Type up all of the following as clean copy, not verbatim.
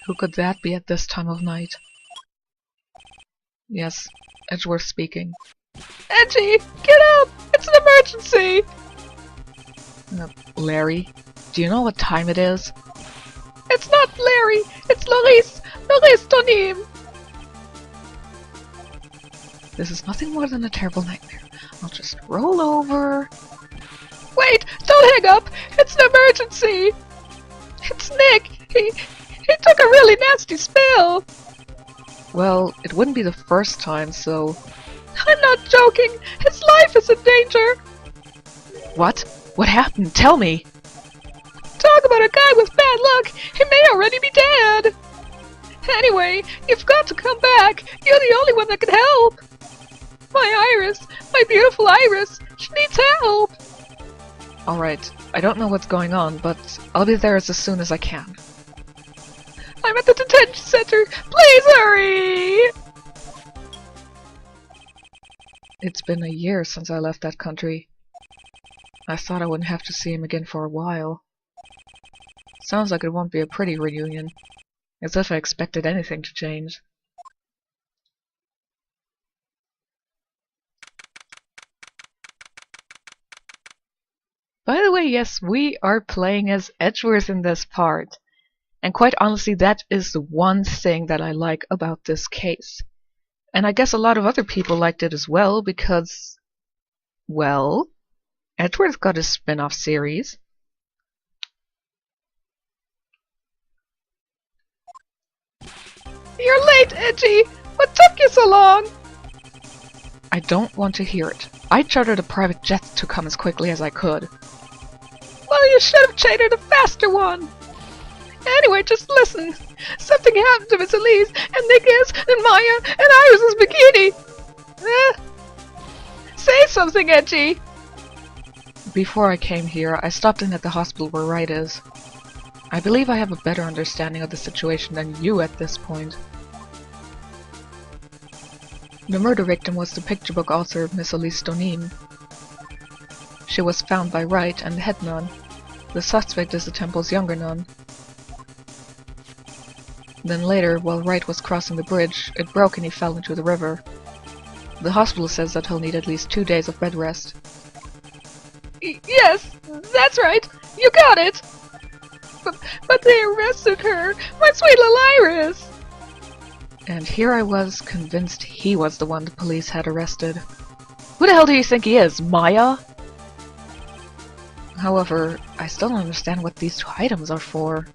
Who could that be at this time of night? Yes, Edgeworth speaking. Edgy, get up! It's an emergency! Larry, do you know what time it is? It's not Larry! It's Laurice! Laurice Tonim! This is nothing more than a terrible nightmare. I'll just roll over. Wait! Don't hang up! It's an emergency! It's Nick! He took a really nasty spill! Well, it wouldn't be the first time, so... I'm not joking! His life is in danger! What? What happened? Tell me! Talk about a guy with bad luck! He may already be dead! Anyway, you've got to come back! You're the only one that can help! My Iris! My beautiful Iris! She needs help! Alright, I don't know what's going on, but I'll be there as soon as I can. I'm at the detention center! Please hurry! It's been a year since I left that country. I thought I wouldn't have to see him again for a while. Sounds like it won't be a pretty reunion. As if I expected anything to change. By the way, yes, we are playing as Edgeworth in this part. And quite honestly, that is the one thing that I like about this case. And I guess a lot of other people liked it as well because, well, Edgeworth got a spin-off series. You're late, Edgy! What took you so long? I don't want to hear it. I chartered a private jet to come as quickly as I could. Well, you should have chartered a faster one! Anyway, just listen. Something happened to Miss Elise, and Nick's, and Maya, and Iris's bikini! Say something, Edgy! Before I came here, I stopped in at the hospital where Wright is. I believe I have a better understanding of the situation than you at this point. The murder victim was the picture book author Miss Elise Donim. She was found by Wright and the head nun. The suspect is the temple's younger nun. Then later, while Wright was crossing the bridge, it broke and he fell into the river. The hospital says that he'll need at least 2 days of bed rest. Yes, that's right! You got it! But they arrested her! My sweet little Iris! And here I was, convinced he was the one the police had arrested. Who the hell do you think he is, Maya? However, I still don't understand what these 2 items are for.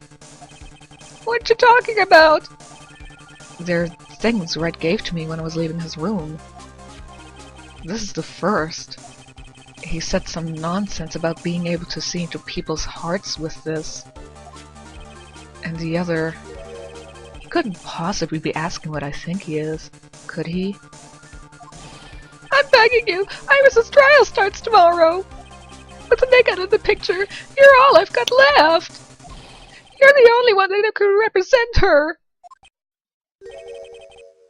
What you talking about? They're things Wright gave to me when I was leaving his room. This is the first. He said some nonsense about being able to see into people's hearts with this. And the other... He couldn't possibly be asking what I think he is, could he? I'm begging you! Iris's trial starts tomorrow! With the Nick out of the picture, you're all I've got left! You're the only one that could represent her!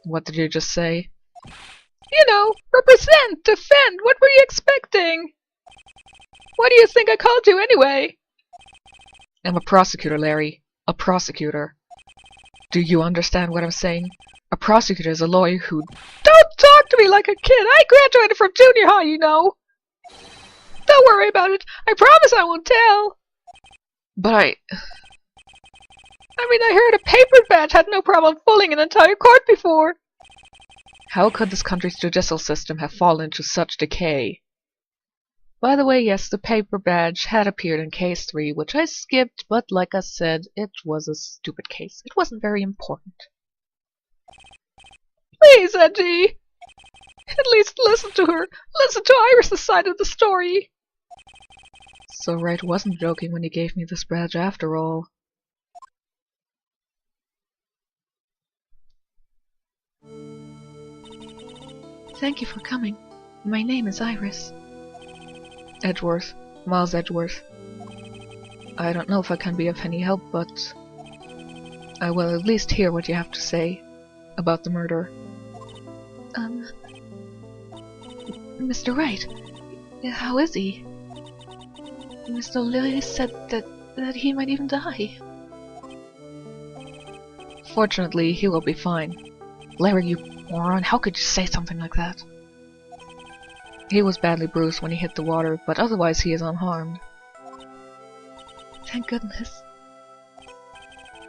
What did you just say? You know, represent, defend, what were you expecting? What do you think I called you anyway? I'm a prosecutor, Larry. A prosecutor. Do you understand what I'm saying? A prosecutor is a lawyer who... Don't talk to me like a kid! I graduated from junior high, you know! Don't worry about it. I promise I won't tell. But I heard a paper badge had no problem fooling an entire court before. How could this country's judicial system have fallen into such decay? By the way, yes, the paper badge had appeared in case 3, which I skipped, but like I said, it was a stupid case. It wasn't very important. Please, Edgy! At least listen to her. Listen to Iris' side of the story. So Wright wasn't joking when he gave me this badge after all. Thank you for coming. My name is Iris. Edgeworth. Miles Edgeworth. I don't know if I can be of any help, but I will at least hear what you have to say about the murder. Mr. Wright, how is he? Mr. Lilly said that he might even die. Fortunately, he will be fine. Larry, you moron, how could you say something like that? He was badly bruised when he hit the water, but otherwise he is unharmed. Thank goodness.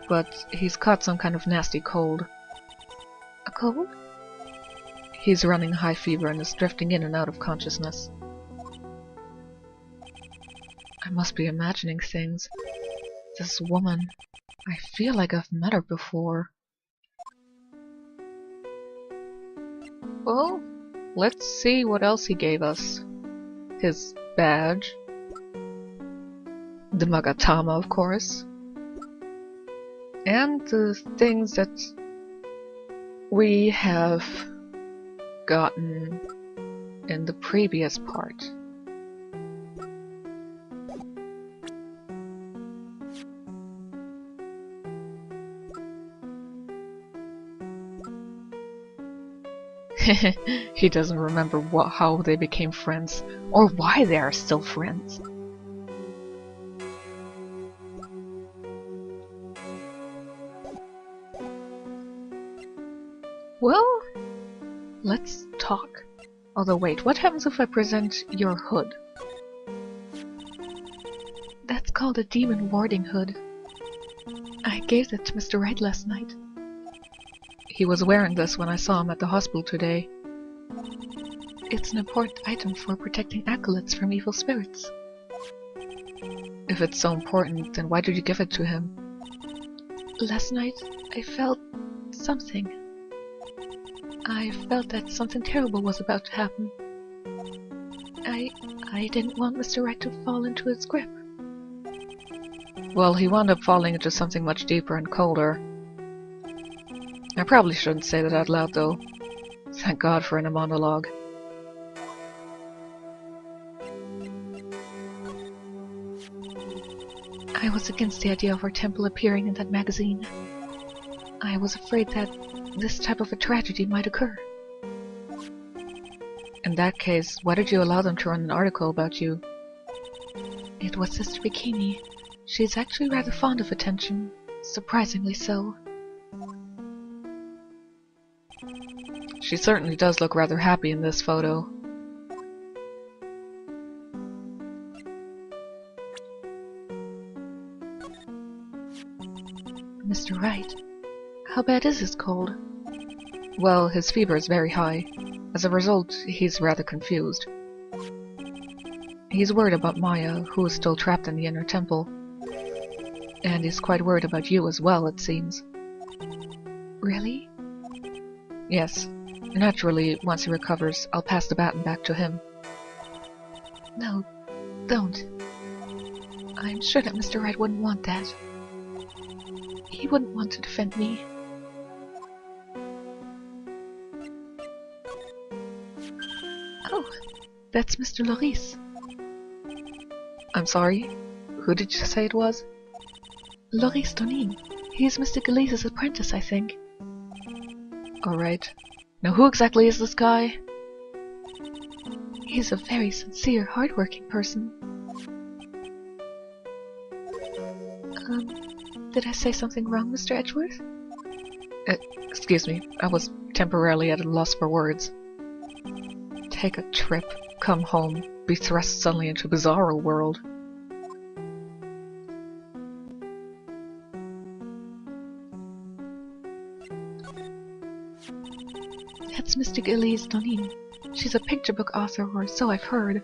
But he's caught some kind of nasty cold. A cold? He's running high fever and is drifting in and out of consciousness. I must be imagining things. This woman, I feel like I've met her before. Well, let's see what else he gave us. His badge. The Magatama, of course. And the things that we have gotten in the previous part. He doesn't remember how they became friends, or why they are still friends. Well, let's talk. Although wait, what happens if I present your hood? That's called a demon warding hood. I gave that to Mr. Wright last night. He was wearing this when I saw him at the hospital today. It's an important item for protecting acolytes from evil spirits. If it's so important, then why did you give it to him? Last night, I felt something. I felt that something terrible was about to happen. I didn't want Mr. Wright to fall into its grip. Well, he wound up falling into something much deeper and colder. I probably shouldn't say that out loud, though. Thank God for a monologue. I was against the idea of our temple appearing in that magazine. I was afraid that this type of a tragedy might occur. In that case, why did you allow them to run an article about you? It was Sister Bikini. She's actually rather fond of attention. Surprisingly so. She certainly does look rather happy in this photo. Mr. Wright, how bad is his cold? Well, his fever is very high. As a result, he's rather confused. He's worried about Maya, who is still trapped in the inner temple. And he's quite worried about you as well, it seems. Really? Yes. Naturally, once he recovers, I'll pass the baton back to him. No, don't. I'm sure that Mr. Wright wouldn't want that. He wouldn't want to defend me. Oh, that's Mr. Loris. I'm sorry? Who did you say it was? Loris Donin. He's Mr. Galese's apprentice, I think. Alright. Now who exactly is this guy? He's a very sincere, hard-working person. Did I say something wrong, Mr. Edgeworth? Excuse me, I was temporarily at a loss for words. Take a trip, come home, be thrust suddenly into a bizarro world. That's Mr. Elise Donin. She's a picture book author, or so I've heard.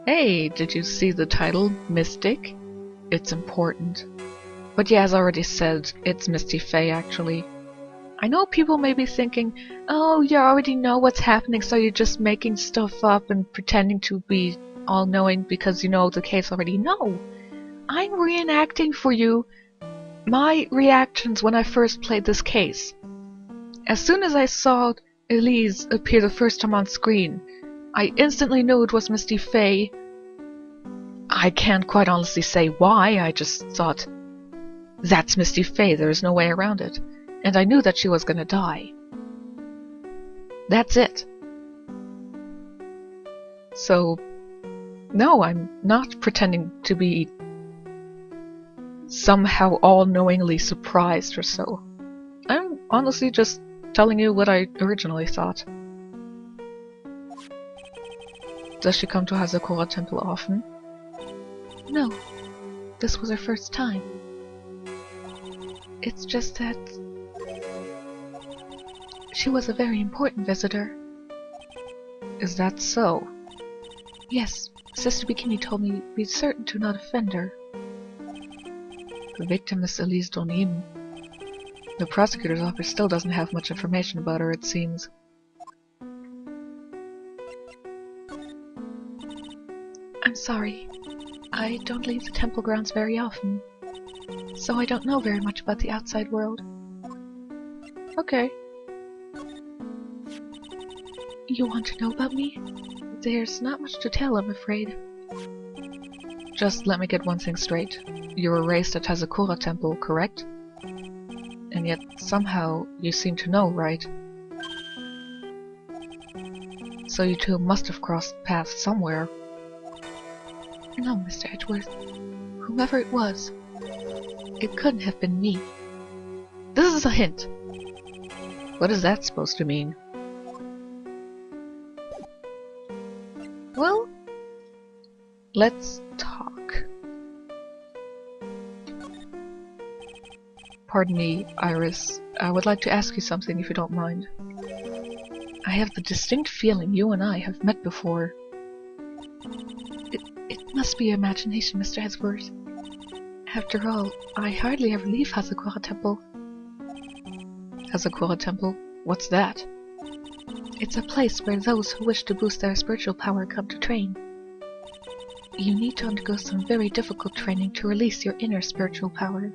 Hey, did you see the title, Mystic? It's important. But yeah, as I already said, it's Misty Faye, actually. I know people may be thinking, oh, you already know what's happening, so you're just making stuff up and pretending to be all-knowing because you know the case already. No! I'm reenacting for you my reactions when I first played this case. As soon as I saw Elise appear the first time on screen, I instantly knew it was Misty Faye. I can't quite honestly say why, I just thought, that's Misty Faye, there's no way around it. And I knew that she was gonna die. That's it. So, no, I'm not pretending to be somehow all-knowingly surprised or so. I'm honestly just telling you what I originally thought. Does she come to Hazakura Temple often? No, this was her first time. It's just that she was a very important visitor. Is that so? Yes, Sister Bikini told me be certain to not offend her. The victim is Elise Donim. The prosecutor's office still doesn't have much information about her, it seems. I'm sorry. I don't leave the temple grounds very often, so I don't know very much about the outside world. Okay. You want to know about me? There's not much to tell, I'm afraid. Just let me get one thing straight. You were raised at Hazakura Temple, correct? And yet, somehow, you seem to know, right? So you two must have crossed paths somewhere. No, Mr. Edgeworth. Whomever it was, it couldn't have been me. This is a hint. What is that supposed to mean? Well, let's talk. Pardon me, Iris. I would like to ask you something if you don't mind. I have the distinct feeling you and I have met before. It must be your imagination, Mr. Edgeworth. After all, I hardly ever leave Hazakura Temple. Hazakura Temple? What's that? It's a place where those who wish to boost their spiritual power come to train. You need to undergo some very difficult training to release your inner spiritual power.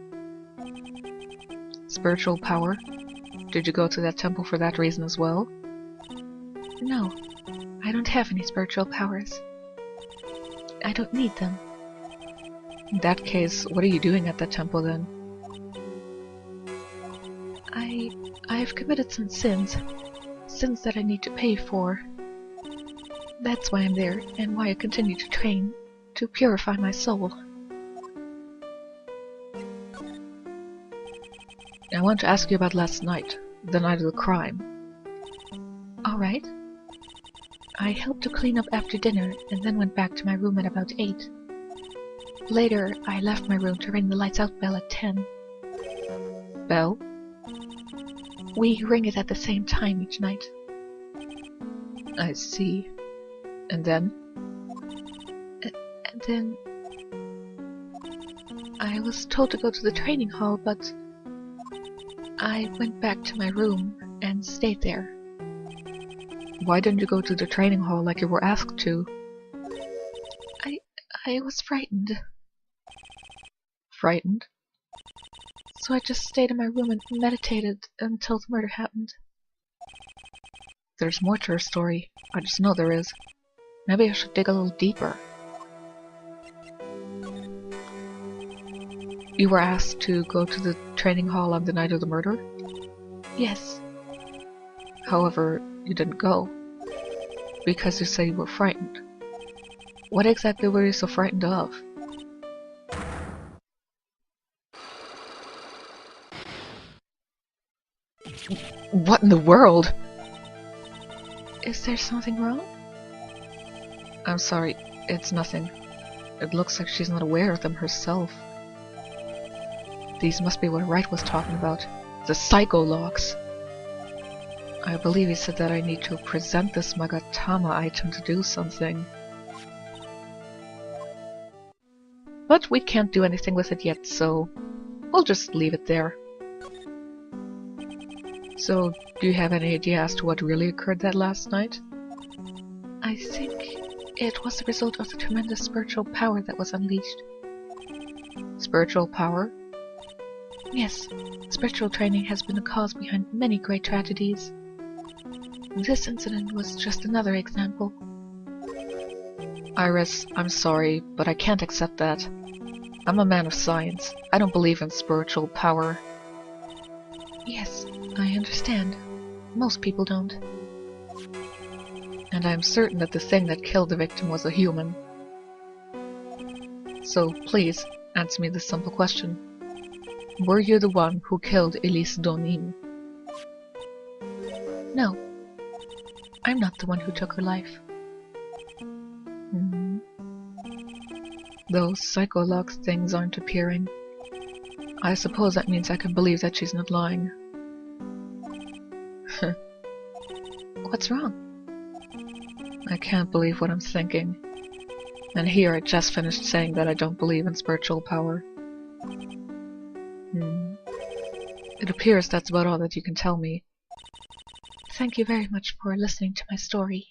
Spiritual power? Did you go to that temple for that reason as well? No, I don't have any spiritual powers. I don't need them. In that case, what are you doing at that temple then? I've committed some sins. Sins that I need to pay for. That's why I'm there, and why I continue to train, to purify my soul. I want to ask you about last night, the night of the crime. Alright. I helped to clean up after dinner, and then went back to my room at about 8. Later, I left my room to ring the lights out bell at 10. Bell? We ring it at the same time each night. I see. And then? And then... I was told to go to the training hall, but... I went back to my room and stayed there. Why didn't you go to the training hall like you were asked to? I was frightened. Frightened? So I just stayed in my room and meditated until the murder happened. There's more to her story. I just know there is. Maybe I should dig a little deeper. You were asked to go to the training hall on the night of the murder? Yes. However, you didn't go. Because you say you were frightened. What exactly were you so frightened of? What in the world? Is there something wrong? I'm sorry, it's nothing. It looks like she's not aware of them herself. These must be what Wright was talking about. The psycho locks. I believe he said that I need to present this Magatama item to do something. But we can't do anything with it yet, so we'll just leave it there. So, do you have any idea as to what really occurred that last night? I think it was the result of the tremendous spiritual power that was unleashed. Spiritual power? Yes, spiritual training has been the cause behind many great tragedies. This incident was just another example. Iris, I'm sorry, but I can't accept that. I'm a man of science. I don't believe in spiritual power. Yes, I understand. Most people don't. And I'm certain that the thing that killed the victim was a human. So, please, Answer me this simple question. Were you the one who killed Elise Donin? No. I'm not the one who took her life. Those psychologue things aren't appearing. I suppose that means I can believe that she's not lying. What's wrong? I can't believe what I'm thinking. And here I just finished saying that I don't believe in spiritual power. It appears that's about all that you can tell me. Thank you very much for listening to my story.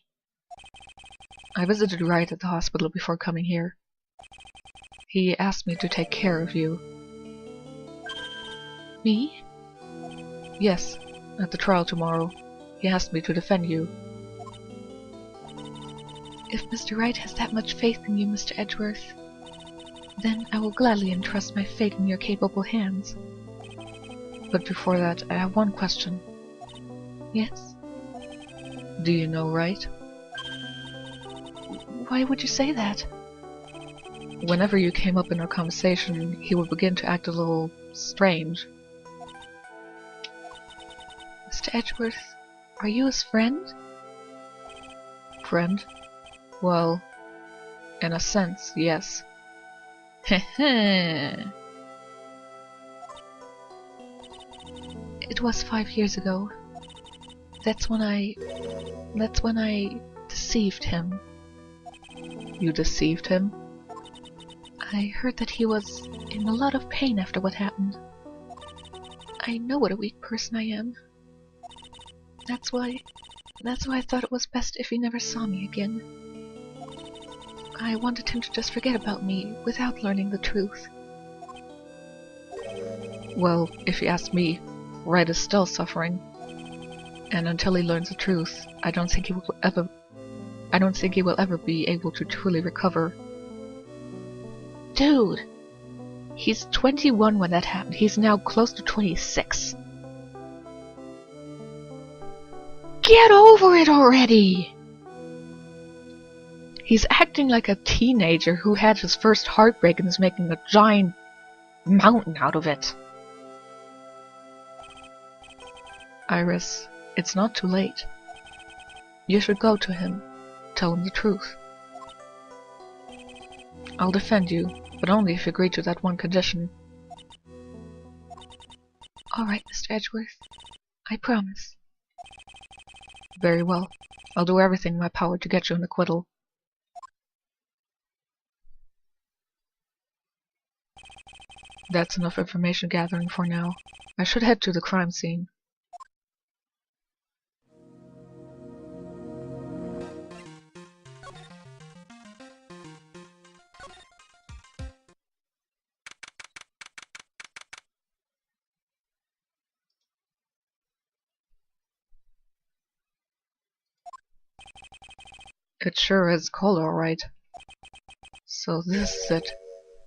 I visited Wright at the hospital before coming here. He asked me to take care of you. Me? Yes, at the trial tomorrow. He asked me to defend you. If Mr. Wright has that much faith in you, Mr. Edgeworth, then I will gladly entrust my fate in your capable hands. But before that, I have one question. Yes? Do you know Wright? Why would you say that? Whenever you came up in our conversation, he would begin to act a little strange. Mr. Edgeworth, are you his friend? Friend? Well, in a sense, yes. Heh. It was 5 years ago. That's when I deceived him. You deceived him? I heard that he was in a lot of pain after what happened. I know what a weak person I am. That's why I thought it was best if he never saw me again. I wanted him to just forget about me without learning the truth. Well, if you ask me, Wright is still suffering. And until he learns the truth, I don't think he will ever be able to truly recover. Dude! He's 21 when that happened. He's now close to 26. Get over it already! He's acting like a teenager who had his first heartbreak and is making a giant mountain out of it. Iris, it's not too late. You should go to him. Tell him the truth. I'll defend you, but only if you agree to that one condition. Alright, Mr. Edgeworth. I promise. Very well. I'll do everything in my power to get you an acquittal. That's enough information gathering for now. I should head to the crime scene. It sure is cold, alright. So this is it.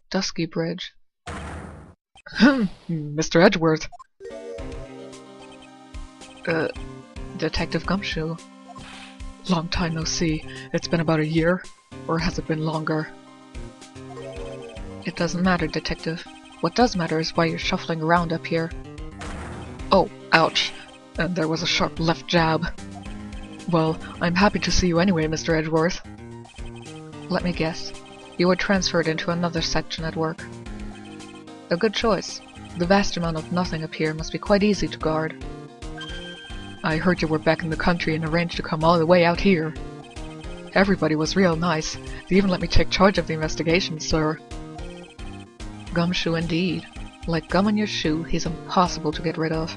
Dusky Bridge. Mr. Edgeworth! Detective Gumshoe. Long time no see. It's been about a year? Or has it been longer? It doesn't matter, Detective. What does matter is why you're shuffling around up here. Oh, ouch. And there was a sharp left jab. Well, I'm happy to see you anyway, Mr. Edgeworth. Let me guess. You were transferred into another section at work. A good choice. The vast amount of nothing up here must be quite easy to guard. I heard you were back in the country and arranged to come all the way out here. Everybody was real nice. They even let me take charge of the investigation, sir. Gumshoe indeed. Like gum on your shoe, he's impossible to get rid of.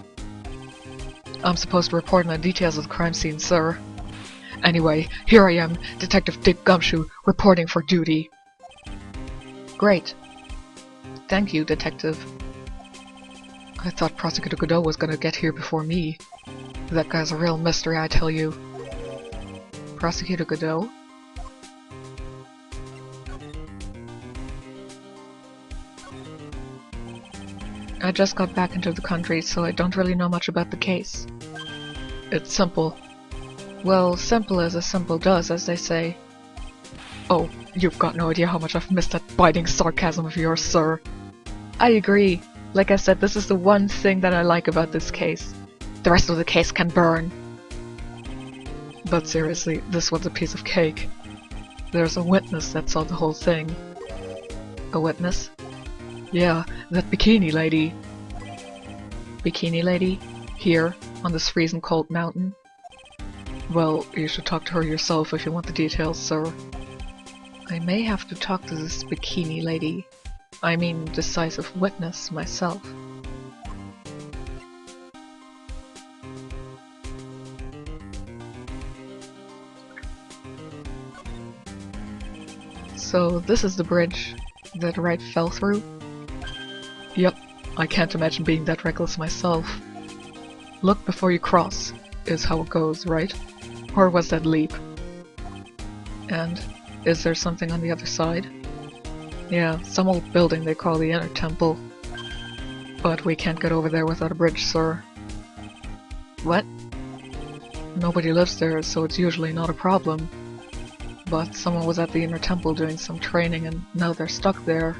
I'm supposed to report on the details of the crime scene, sir. Anyway, here I am, Detective Dick Gumshoe, reporting for duty. Great. Thank you, Detective. I thought Prosecutor Godot was gonna get here before me. That guy's a real mystery, I tell you. Prosecutor Godot? I just got back into the country, so I don't really know much about the case. It's simple. Well, simple as a simple does, as they say. Oh, You've got no idea how much I've missed that biting sarcasm of yours, sir. I agree. Like I said, this is the one thing that I like about this case. The rest of the case can burn. But seriously, this one's a piece of cake. There's a witness that saw the whole thing. A witness? Yeah, that bikini lady. Bikini lady? Here, on this freezing cold mountain? Well, you should talk to her yourself if you want the details, sir. I may have to talk to this bikini lady. I mean, decisive witness myself. So, this is the bridge that Wright fell through? Yep, I can't imagine being that reckless myself. Look before you cross, is how it goes, right? Or was that leap? And, is there something on the other side? Yeah, some old building they call the Inner Temple. But we can't get over there without a bridge, sir. What? Nobody lives there, so it's usually not a problem. But someone was at the Inner Temple doing some training and now they're stuck there.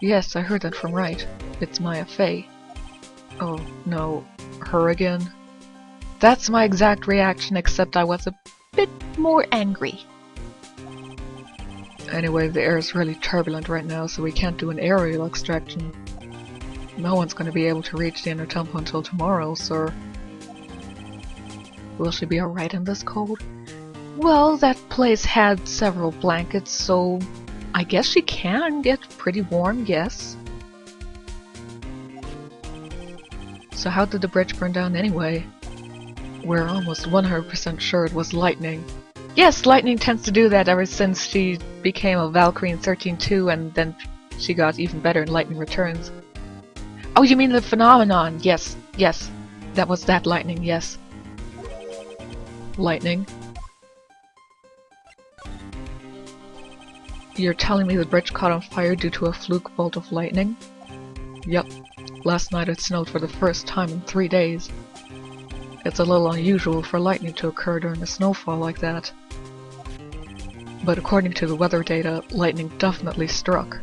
Yes, I heard that from Wright. It's Maya Fey. Oh, no. Her again? That's my exact reaction, except I was a bit more angry. Anyway, the air is really turbulent right now, so we can't do an aerial extraction. No one's going to be able to reach the Inner Temple until tomorrow, sir. Will she be alright in this cold? Well, that place had several blankets, so I guess she can get pretty warm, yes. So how did the bridge burn down anyway? We're almost 100% sure it was lightning. Yes, lightning tends to do that ever since she became a Valkyrie in 13.2 and then she got even better in Lightning Returns. Oh, you mean the phenomenon? Yes, yes. That was that lightning, yes. Lightning? You're telling me the bridge caught on fire due to a fluke bolt of lightning? Yep. Last night it snowed for the first time in 3 days. It's a little unusual for lightning to occur during a snowfall like that. But according to the weather data, lightning definitely struck.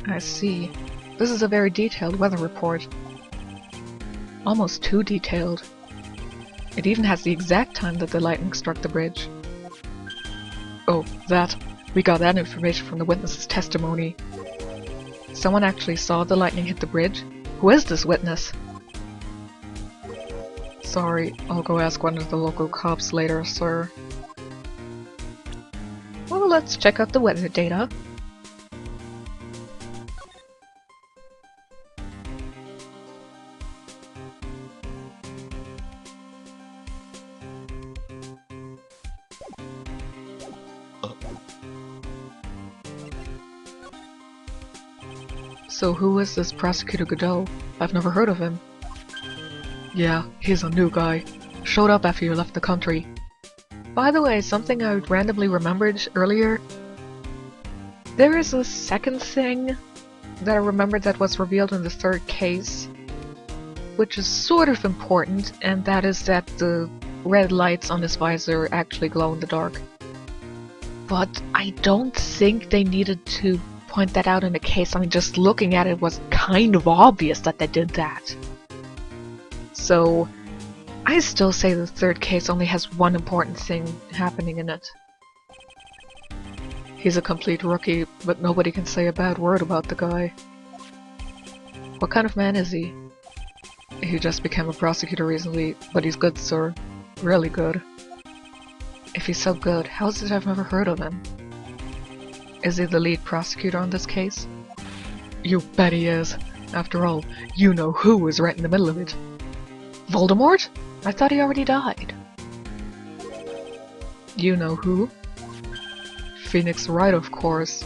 I see. This is a very detailed weather report. Almost too detailed. It even has the exact time that the lightning struck the bridge. Oh, that. We got that information from the witness's testimony. Someone actually saw the lightning hit the bridge? Who is this witness? Sorry, I'll go ask one of the local cops later, sir. Well, let's check out the weather data. So who is this Prosecutor Godot? I've never heard of him. Yeah, he's a new guy. Showed up after you left the country. By the way, something I randomly remembered earlier. There is a second thing that I remembered that was revealed in the third case, which is sort of important, and that is that the red lights on his visor actually glow in the dark. But I don't think they needed to point that out in the case. I mean, just looking at it was kind of obvious that they did that. So, I still say the third case only has one important thing happening in it. He's a complete rookie, but nobody can say a bad word about the guy. What kind of man is he? He just became a prosecutor recently, but he's good, sir. Really good. If he's so good, how is it I've never heard of him? Is he the lead prosecutor on this case? You bet he is. After all, you know who is right in the middle of it. Voldemort? I thought he already died. You know who? Phoenix Wright, of course.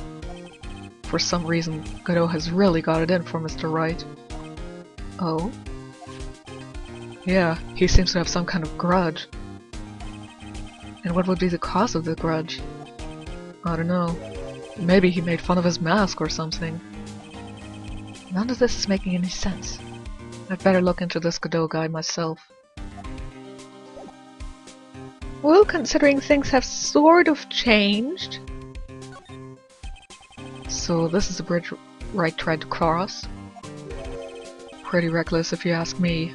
For some reason, Godot has really got it in for Mr. Wright. Oh? Yeah, he seems to have some kind of grudge. And what would be the cause of the grudge? I don't know. Maybe he made fun of his mask or something. None of this is making any sense. I'd better look into this Godot guy myself. Well, considering things have sort of changed. So this is the bridge Wright tried to cross. Pretty reckless if you ask me.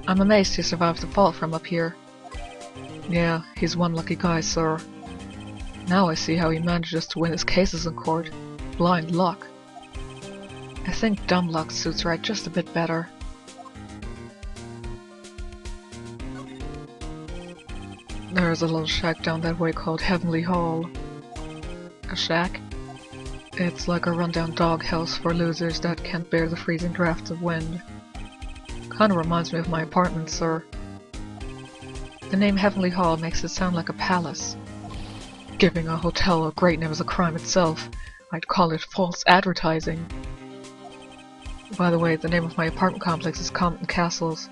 I'm amazed he survived the fall from up here. Yeah, he's one lucky guy, sir. Now I see how he manages to win his cases in court. Blind luck. I think dumb luck suits Wright just a bit better. There's a little shack down that way called Heavenly Hall. A shack? It's like a rundown doghouse for losers that can't bear the freezing drafts of wind. Kinda reminds me of my apartment, sir. The name Heavenly Hall makes it sound like a palace. Giving a hotel a great name is a crime itself. I'd call it false advertising. By the way, the name of my apartment complex is Compton Castles.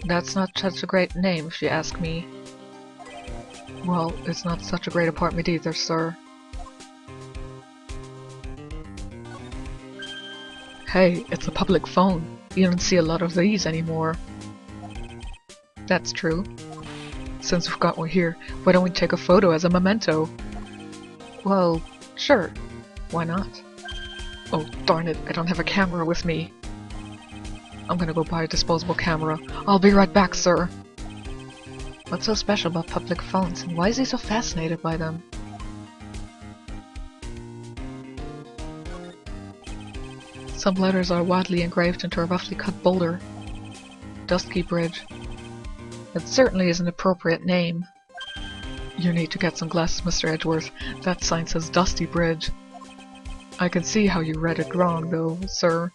That's not such a great name, if you ask me. Well, it's not such a great apartment either, sir. Hey, it's a public phone. You don't see a lot of these anymore. That's true. Since we've got one here, why don't we take a photo as a memento? Well, sure. Why not? Oh, darn it, I don't have a camera with me. I'm gonna go buy a disposable camera. I'll be right back, sir. What's so special about public phones, and why is he so fascinated by them? Some letters are wildly engraved into a roughly cut boulder. Dusky Bridge. It certainly is an appropriate name. You need to get some glasses, Mr. Edgeworth. That sign says Dusty Bridge. I can see how you read it wrong, though, sir.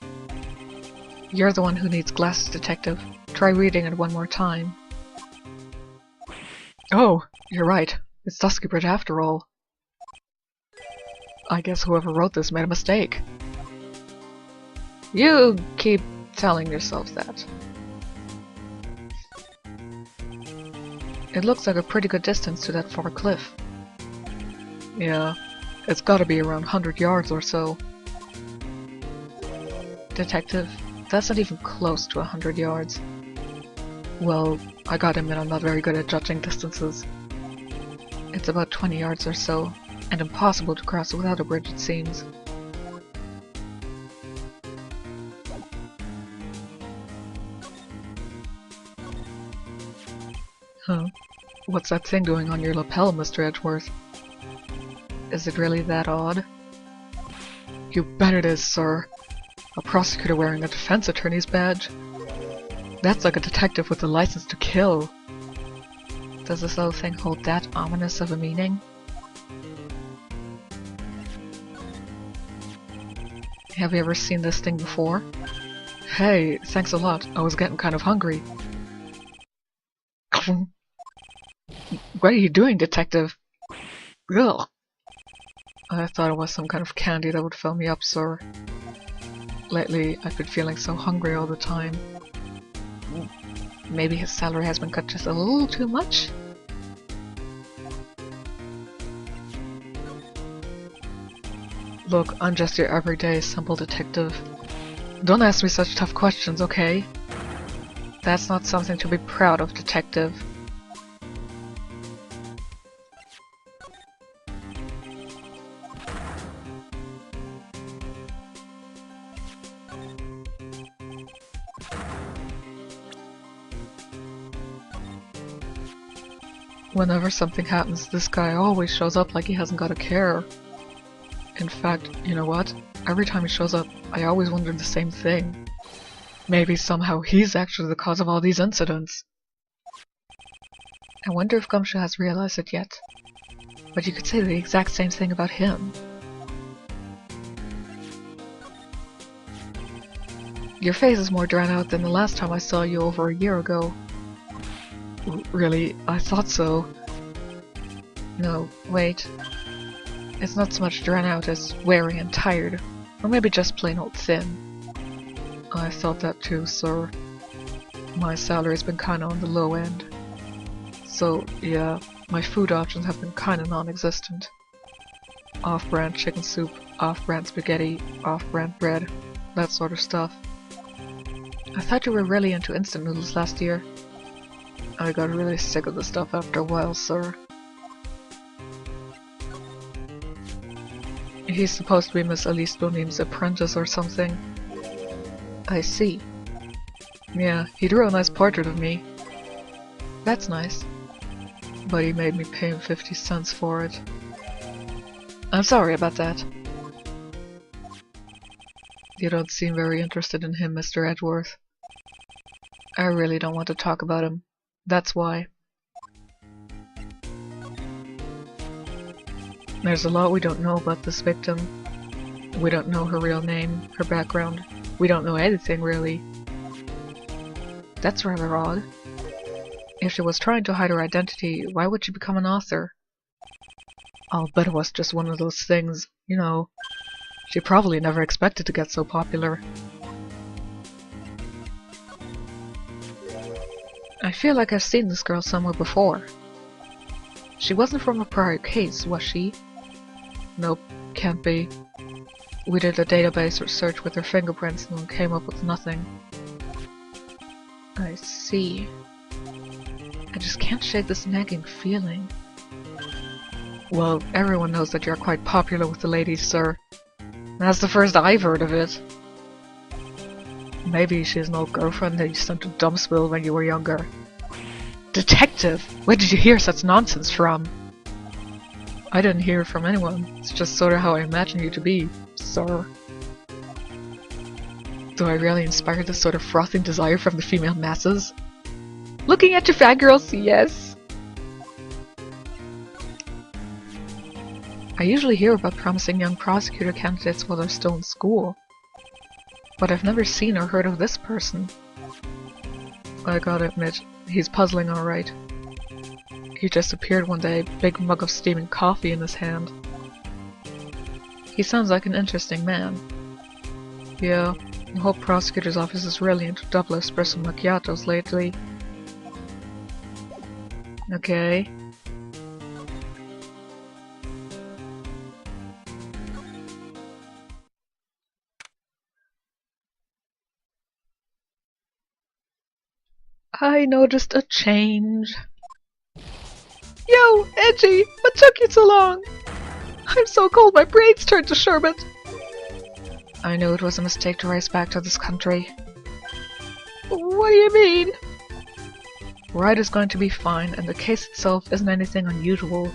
You're the one who needs glasses, detective. Try reading it one more time. Oh, you're right. It's Dusky Bridge after all. I guess whoever wrote this made a mistake. You keep telling yourself that. It looks like a pretty good distance to that far cliff. Yeah, it's gotta be around 100 yards or so. Detective, that's not even close to 100 yards. Well, I gotta admit I'm not very good at judging distances. It's about 20 yards or so, and impossible to cross without a bridge, it seems. Huh? What's that thing doing on your lapel, Mr. Edgeworth? Is it really that odd? You bet it is, sir. A prosecutor wearing a defense attorney's badge. That's like a detective with a license to kill. Does this little thing hold that ominous of a meaning? Have you ever seen this thing before? Hey, thanks a lot. I was getting kind of hungry. What are you doing, detective? Ugh. I thought it was some kind of candy that would fill me up, sir. Lately, I've been feeling so hungry all the time. Maybe his salary has been cut just a little too much? Look, I'm just your everyday, simple detective. Don't ask me such tough questions, okay? That's not something to be proud of, detective. Whenever something happens, this guy always shows up like he hasn't got a care. In fact, you know what? Every time he shows up, I always wonder the same thing. Maybe somehow he's actually the cause of all these incidents. I wonder if Gumshoe has realized it yet. But you could say the exact same thing about him. Your face is more drawn out than the last time I saw you over a year ago. Really? I thought so. No, wait. It's not so much drawn out as weary and tired. Or maybe just plain old thin. I thought that too, sir. My salary's been kinda on the low end. So, yeah, my food options have been kinda non-existent. Off-brand chicken soup, off-brand spaghetti, off-brand bread, that sort of stuff. I thought you were really into instant noodles last year. I got really sick of the stuff after a while, sir. He's supposed to be Miss Elise Bonim's apprentice or something. I see. Yeah, he drew a nice portrait of me. That's nice. But he made me pay him 50 cents for it. I'm sorry about that. You don't seem very interested in him, Mr. Edgeworth. I really don't want to talk about him. That's why. There's a lot we don't know about this victim. We don't know her real name, her background. We don't know anything, really. That's rather odd. If she was trying to hide her identity, why would she become an author? I'll bet it was just one of those things, you know. She probably never expected to get so popular. I feel like I've seen this girl somewhere before. She wasn't from a prior case, was she? Nope, can't be. We did a database search with her fingerprints and came up with nothing. I see. I just can't shake this nagging feeling. Well, everyone knows that you're quite popular with the ladies, sir. That's the first I've heard of it. Maybe she's an old girlfriend that you sent to Dumpsville when you were younger. Detective! Where did you hear such nonsense from? I didn't hear it from anyone. It's just sort of how I imagine you to be, sir. Do I really inspire this sort of frothing desire from the female masses? Looking at you fangirls, yes. I usually hear about promising young prosecutor candidates while they're still in school. But I've never seen or heard of this person. I gotta admit, he's puzzling alright. He just appeared one day, big mug of steaming coffee in his hand. He sounds like an interesting man. Yeah, the whole prosecutor's office is really into double espresso macchiatos lately. Okay. I noticed a change. Yo, Edgy, what took you so long? I'm so cold my brains turned to sherbet. I knew it was a mistake to race back to this country. What do you mean? Ride is going to be fine, and the case itself isn't anything unusual.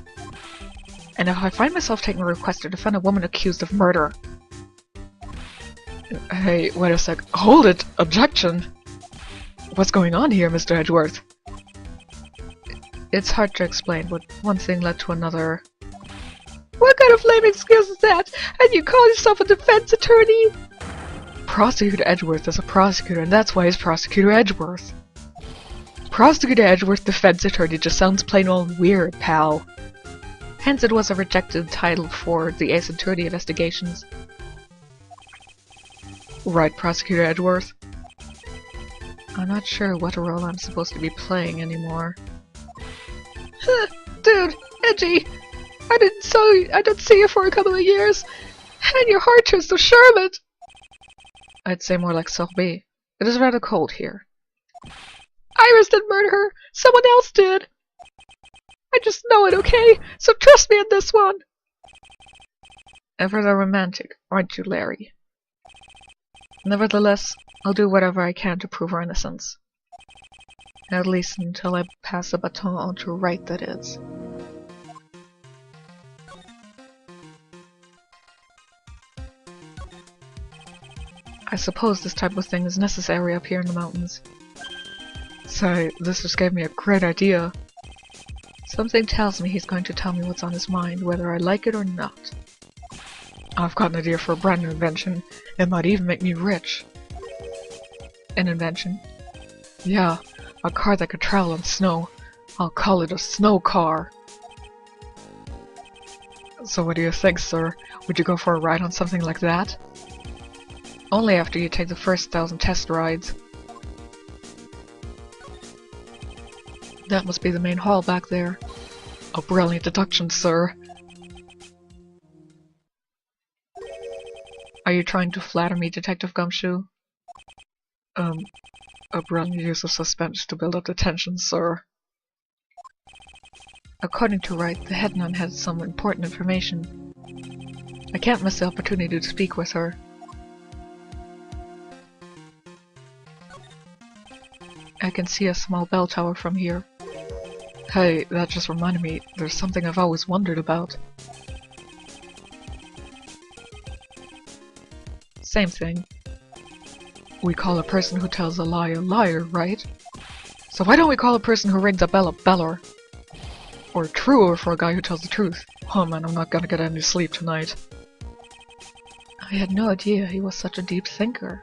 And if I find myself taking a request to defend a woman accused of murder... Hey, wait a sec. Hold it! Objection! What's going on here, Mr. Edgeworth? It's hard to explain, but one thing led to another. What kind of lame excuse is that? And you call yourself a defense attorney? Prosecutor Edgeworth is a prosecutor, and that's why he's Prosecutor Edgeworth. Prosecutor Edgeworth defense attorney just sounds plain old weird, pal. Hence it was a rejected title for the Ace Attorney investigations. Right, Prosecutor Edgeworth? I'm not sure what role I'm supposed to be playing anymore. Dude, Edgy, I didn't see you for a couple of years, and your heart turns to sherbet. I'd say more like sorbet. It is rather cold here. Iris didn't murder her, someone else did. I just know it, okay? So trust me on this one. Ever the romantic, aren't you, Larry? Nevertheless, I'll do whatever I can to prove her innocence. At least until I pass the baton on to Wright, that is. I suppose this type of thing is necessary up here in the mountains. Sorry, this just gave me a great idea. Something tells me he's going to tell me what's on his mind, whether I like it or not. I've got an idea for a brand new invention. It might even make me rich. An invention? Yeah, a car that could travel on snow. I'll call it a snow car. So what do you think, sir? Would you go for a ride on something like that? Only after you take the first 1,000 test rides. That must be the main hall back there. A brilliant deduction, sir. Are you trying to flatter me, Detective Gumshoe? A brilliant use of suspense to build up the tension, sir. According to Wright, the head nun had some important information. I can't miss the opportunity to speak with her. I can see a small bell tower from here. Hey, that just reminded me, there's something I've always wondered about. Same thing. We call a person who tells a liar, right? So why don't we call a person who rings a bell a beller? Or truer for a guy who tells the truth. Oh man, I'm not gonna get any sleep tonight. I had no idea he was such a deep thinker.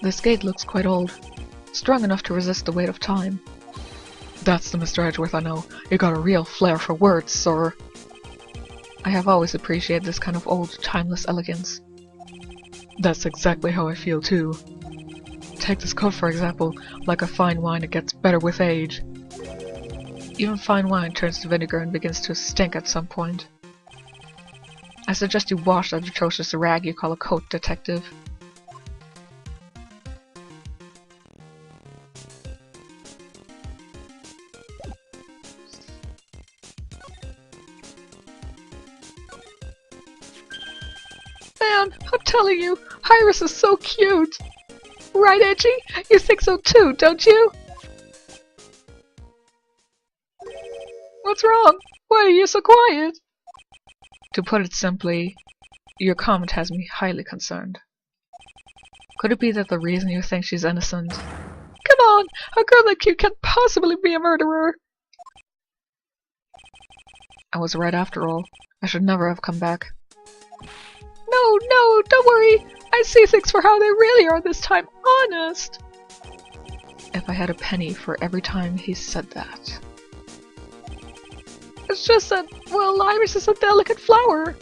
This gate looks quite old. Strong enough to resist the weight of time. That's the Mr. Edgeworth I know. You got a real flair for words, sir. I have always appreciated this kind of old, timeless elegance. That's exactly how I feel too. Take this coat for example, like a fine wine it gets better with age. Even fine wine turns to vinegar and begins to stink at some point. I suggest you wash that atrocious rag you call a coat, detective. Man, I'm telling you, Iris is so cute! Right, Edgy? You think so too, don't you? What's wrong? Why are you so quiet? To put it simply, your comment has me highly concerned. Could it be that the reason you think she's innocent? Come on! A girl like you can't possibly be a murderer! I was right after all. I should never have come back. No, don't worry! I see things for how they really are this time, honest! If I had a penny for every time he said that. It's just that, well, Iris is a delicate flower.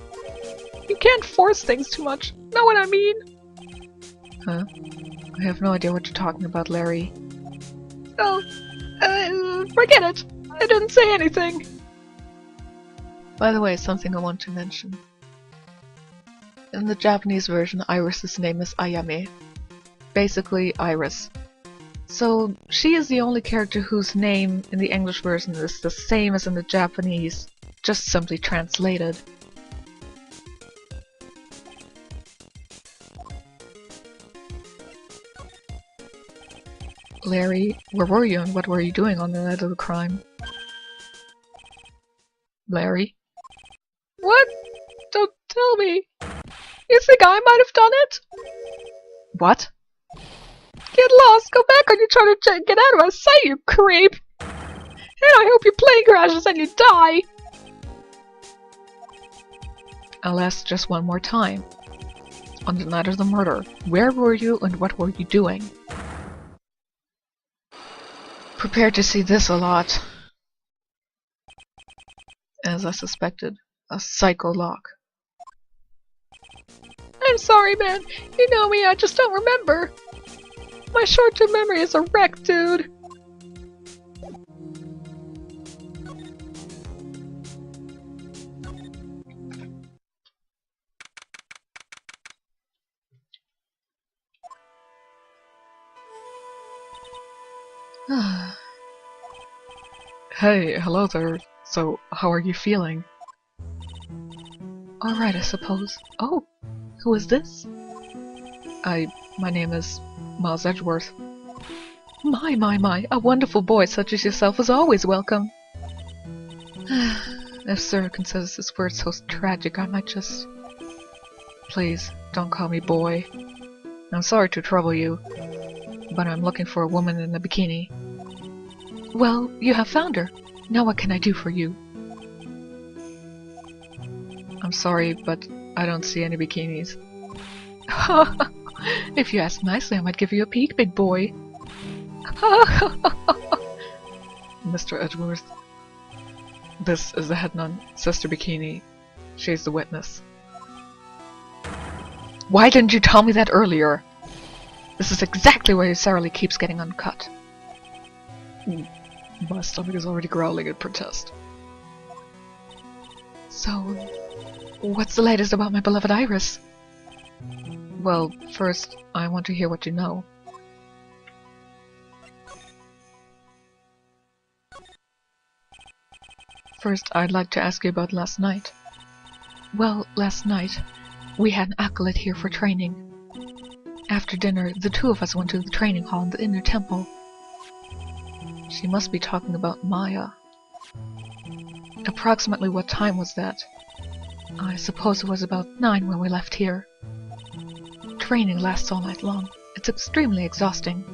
You can't force things too much. Know what I mean? Huh? I have no idea what you're talking about, Larry. Oh, forget it. I didn't say anything. By the way, something I want to mention. In the Japanese version, Iris's name is Ayame. Basically, Iris. So, she is the only character whose name in the English version is the same as in the Japanese, just simply translated. Larry, where were you and what were you doing on the night of the crime? Larry? What? Don't tell me. You think I might have done it? What? Get lost, go back on your trying to get out of my sight, you creep! And I hope your plane crashes and you die! I'll ask just one more time. On the night of the murder, where were you and what were you doing? Prepare to see this a lot. As I suspected, a psycho lock. I'm sorry, man. You know me, I just don't remember. My short-term memory is a wreck, dude. Hey, hello there. So, how are you feeling? Alright, I suppose. Oh, who is this? My name is Miles Edgeworth. My, a wonderful boy such as yourself is always welcome. If Sir considers this word so tragic, I might just... Please, don't call me boy. I'm sorry to trouble you, but I'm looking for a woman in a bikini. Well, you have found her. Now what can I do for you? I'm sorry, but I don't see any bikinis. If you ask nicely, I might give you a peek, big boy. Mr. Edgeworth. This is the head nun, Sister Bikini. She's the witness. Why didn't you tell me that earlier? This is exactly where Sarah Lee keeps getting uncut. My stomach is already growling in protest. So, what's the latest about my beloved Iris? Well, first, I want to hear what you know. First, I'd like to ask you about last night. Well, last night, we had an acolyte here for training. After dinner, the two of us went to the training hall in the inner temple. She must be talking about Maya. Approximately what time was that? I suppose it was about 9 when we left here. Training lasts all night long. It's extremely exhausting.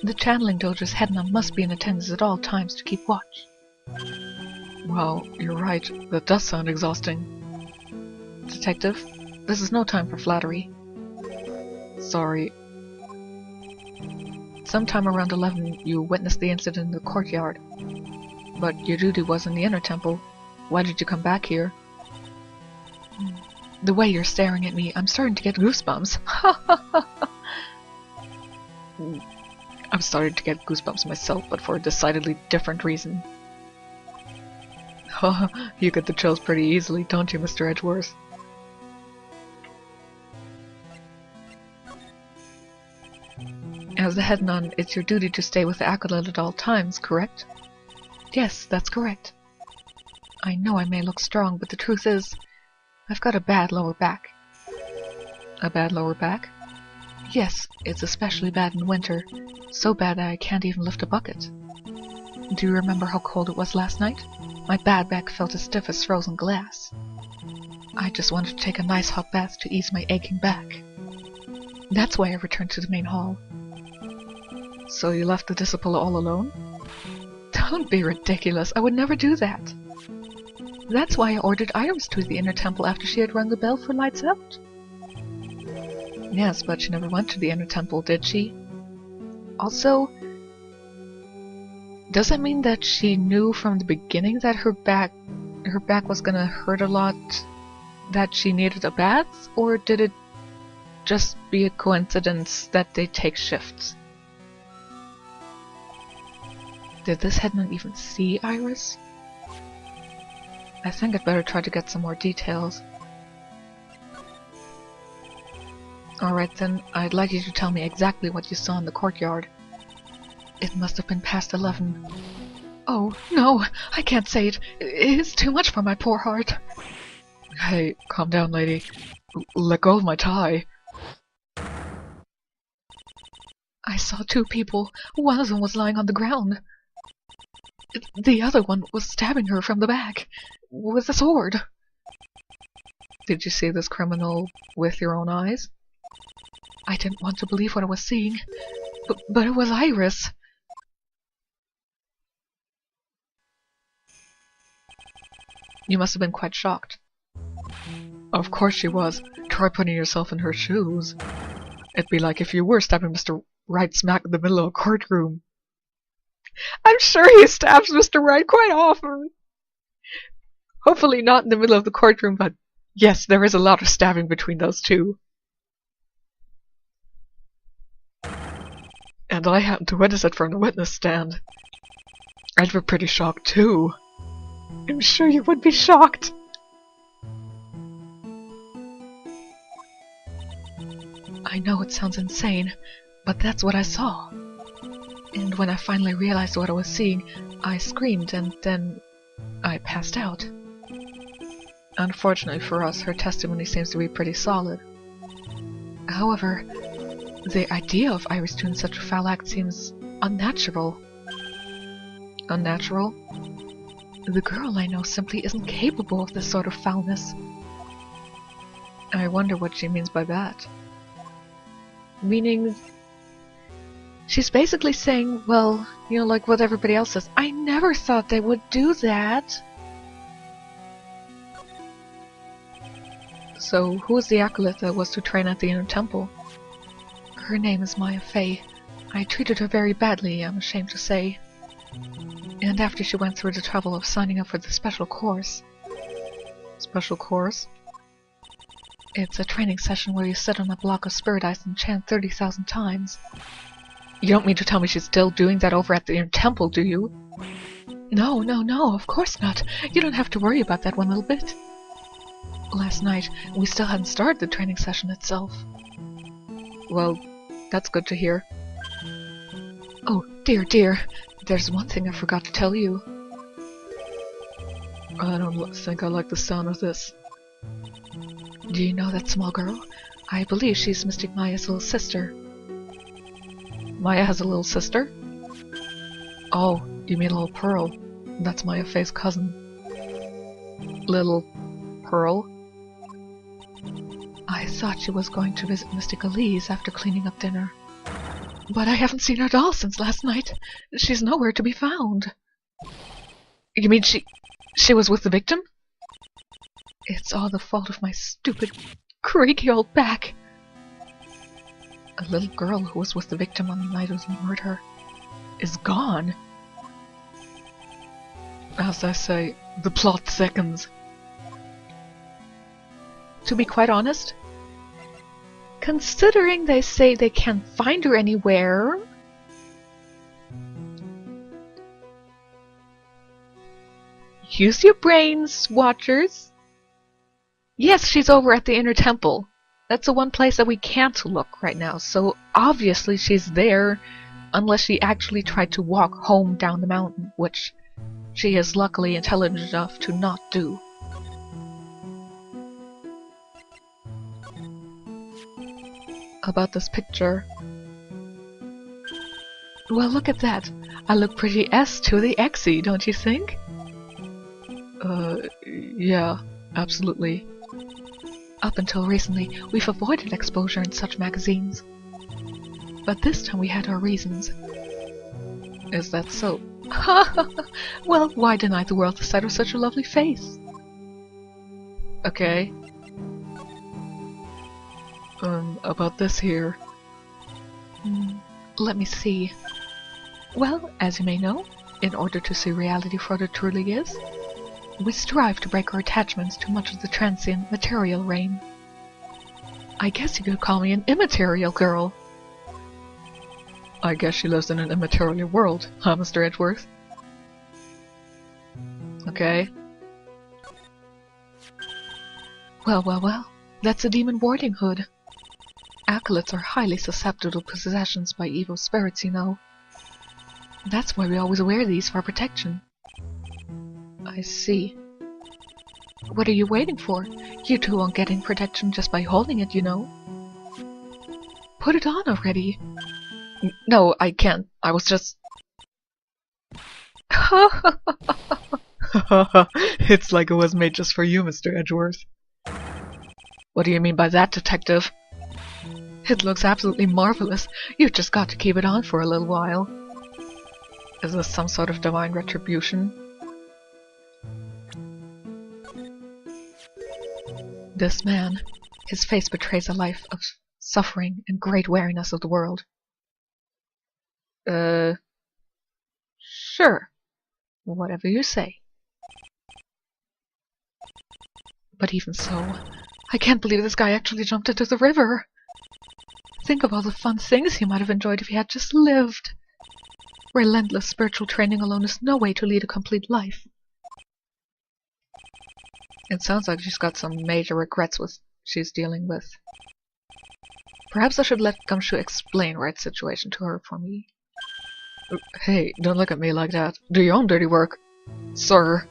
The channeling dojo's headman must be in attendance at all times to keep watch. Wow, you're right. That does sound exhausting. Detective, this is no time for flattery. Sorry. Sometime around 11, you witnessed the incident in the courtyard. But your duty was in the inner temple. Why did you come back here? The way you're staring at me, I'm starting to get goosebumps. I'm starting to get goosebumps myself, but for a decidedly different reason. You get the chills pretty easily, don't you, Mr. Edgeworth? As the head nun, it's your duty to stay with the acolyte at all times, correct? Yes, that's correct. I know I may look strong, but the truth is, I've got a bad lower back. A bad lower back? Yes, it's especially bad in winter. So bad that I can't even lift a bucket. Do you remember how cold it was last night? My bad back felt as stiff as frozen glass. I just wanted to take a nice hot bath to ease my aching back. That's why I returned to the main hall. So you left the disciple all alone? Don't be ridiculous, I would never do that. That's why I ordered Iris to the inner temple after she had rung the bell for lights out. Yes, but she never went to the inner temple, did she? Also, does that mean that she knew from the beginning that her back was gonna hurt a lot, that she needed a bath, or did it just be a coincidence that they take shifts? Did this headman even see Iris? I think I'd better try to get some more details. Alright then, I'd like you to tell me exactly what you saw in the courtyard. It must have been past 11. Oh, no, I can't say it. It's too much for my poor heart. Hey, calm down, lady. Let go of my tie. I saw two people. One of them was lying on the ground. The other one was stabbing her from the back with a sword. Did you see this criminal with your own eyes? I didn't want to believe what I was seeing, but it was Iris. You must have been quite shocked. Of course she was. Try putting yourself in her shoes. It'd be like if you were stabbing Mr. Wright smack in the middle of a courtroom. I'm sure he stabs Mr. Wright quite often. Hopefully not in the middle of the courtroom, but yes, there is a lot of stabbing between those two. And I happened to witness it from the witness stand. I'd be pretty shocked too. I'm sure you would be shocked. I know it sounds insane, but that's what I saw. And when I finally realized what I was seeing, I screamed and then I passed out. Unfortunately for us, her testimony seems to be pretty solid. However, the idea of Iris doing such a foul act seems unnatural. Unnatural? The girl I know simply isn't capable of this sort of foulness. I wonder what she means by that. Meaning, she's basically saying, well, you know, like what everybody else says, I never thought they would do that. So, who was the acolyte that was to train at the inner temple? Her name is Maya Fey. I treated her very badly, I'm ashamed to say. And after she went through the trouble of signing up for the special course... Special course? It's a training session where you sit on a block of spirit ice and chant 30,000 times. You don't mean to tell me she's still doing that over at the inner temple, do you? No, of course not. You don't have to worry about that one little bit. last night. We still hadn't started the training session itself. Well, that's good to hear. Oh, dear, dear. There's one thing I forgot to tell you. I don't think I like the sound of this. Do you know that small girl? I believe she's Mystic Maya's little sister. Maya has a little sister? Oh, you mean Little Pearl. That's Maya Faye's cousin. Little Pearl? I thought she was going to visit Mystic Elise after cleaning up dinner. But I haven't seen her at all since last night. She's nowhere to be found. You mean she was with the victim? It's all the fault of my stupid, creaky old back. A little girl who was with the victim on the night of the murder is gone. As I say, the plot thickens. To be quite honest, considering they say they can't find her anywhere... Use your brains, watchers. Yes, she's over at the inner temple. That's the one place that we can't look right now, so obviously she's there, unless she actually tried to walk home down the mountain, which she is luckily intelligent enough to not do. About this picture. Well, look at that. I look pretty S to the Xy, don't you think? Yeah, absolutely. Up until recently, we've avoided exposure in such magazines. But this time we had our reasons. Is that so? Well, why deny the world the sight of such a lovely face? Okay. About this here. Let me see. Well, as you may know, in order to see reality for what it truly is, we strive to break our attachments to much of the transient material realm. I guess you could call me an immaterial girl. I guess she lives in an immaterial world, huh, Mr. Edgeworth? Okay. Well, that's a demon warding hood. Acolytes are highly susceptible to possessions by evil spirits, you know. That's why we always wear these for protection. I see. What are you waiting for? You two won't get in protection just by holding it, you know. Put it on already. No, I can't. I was just... It's like it was made just for you, Mr. Edgeworth. What do you mean by that, detective? It looks absolutely marvelous. You've just got to keep it on for a little while. Is this some sort of divine retribution? This man, his face betrays a life of suffering and great wariness of the world. Sure. Whatever you say. But even so, I can't believe this guy actually jumped into the river. Think of all the fun things he might have enjoyed if he had just lived. Relentless spiritual training alone is no way to lead a complete life. It sounds like she's got some major regrets she's dealing with. Perhaps I should let Gumshoe explain Red's situation to her for me. Hey, don't look at me like that. Do your own dirty work, sir.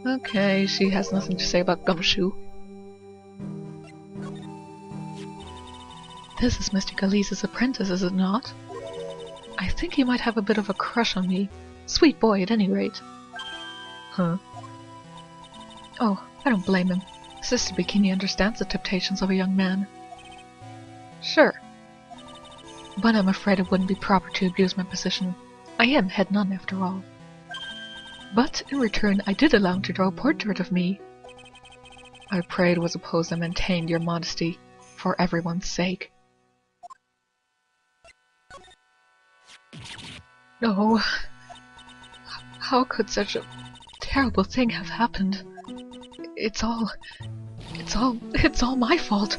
Okay, she has nothing to say about Gumshoe. This is Mr. Galise's apprentice, is it not? I think he might have a bit of a crush on me. Sweet boy, at any rate. Huh? Oh, I don't blame him. Sister Bikini understands the temptations of a young man. Sure. But I'm afraid it wouldn't be proper to abuse my position. I am head nun, after all. But, in return, I did allow him to draw a portrait of me. I prayed was opposed and maintained your modesty, for everyone's sake. No. How could such a terrible thing have happened? It's all my fault.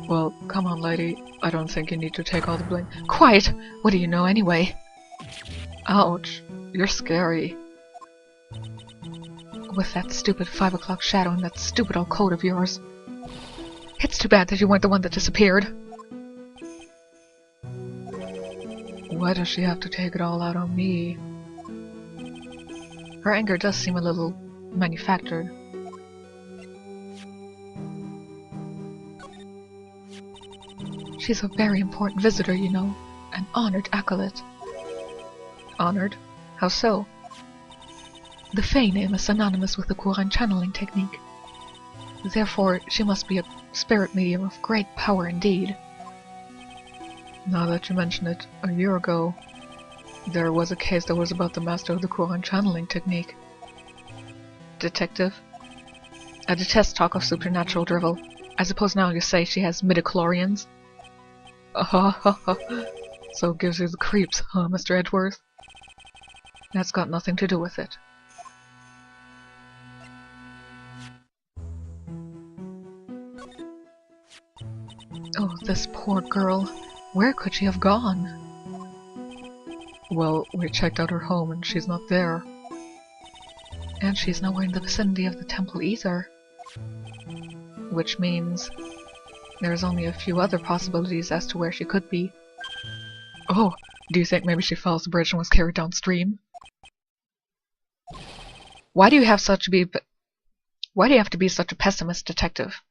Well, come on, lady. I don't think you need to take all the blame. Quiet! What do you know, anyway? Ouch. You're scary. With that stupid 5 o'clock shadow and that stupid old coat of yours. It's too bad that you weren't the one that disappeared. Why does she have to take it all out on me? Her anger does seem a little manufactured. She's a very important visitor, you know. An honored acolyte. Honored? How so? The Fae name is synonymous with the Quran channeling technique. Therefore, she must be a spirit medium of great power indeed. Now that you mention it, a year ago, there was a case that was about the master of the Quran channeling technique. Detective? I detest talk of supernatural drivel. I suppose now you say she has midichlorians? So it gives you the creeps, huh, Mr. Edgeworth? That's got nothing to do with it. Oh, this poor girl. Where could she have gone? Well, we checked out her home and she's not there. And she's nowhere in the vicinity of the temple either. Which means there's only a few other possibilities as to where she could be. Oh, do you think maybe she fell off the bridge and was carried downstream? Why do you have to be such a pessimist, detective?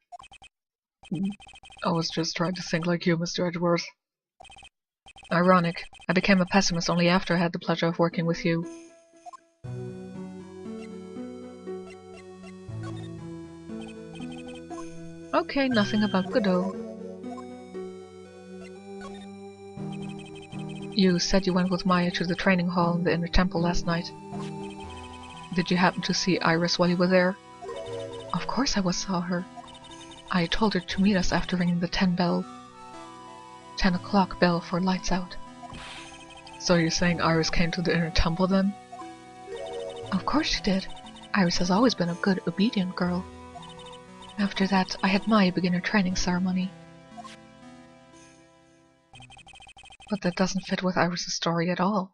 I was just trying to think like you, Mr. Edgeworth. Ironic. I became a pessimist only after I had the pleasure of working with you. Okay, nothing about Godot. You said you went with Maya to the training hall in the inner temple last night. Did you happen to see Iris while you were there? Of course I saw her. I told her to meet us after ringing the 10 o'clock bell for lights out. So you're saying Iris came to the inner temple then? Of course she did. Iris has always been a good, obedient girl. After that, I had Maya begin her training ceremony. But that doesn't fit with Iris' story at all.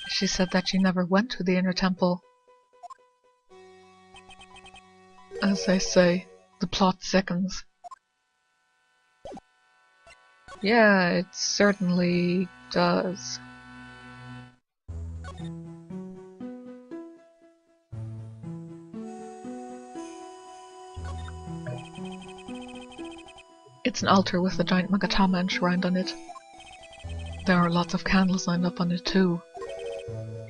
She said that she never went to the inner temple. As they say, the plot thickens. Yeah, it certainly does. It's an altar with a giant Magatama enshrined on it. There are lots of candles lined up on it too.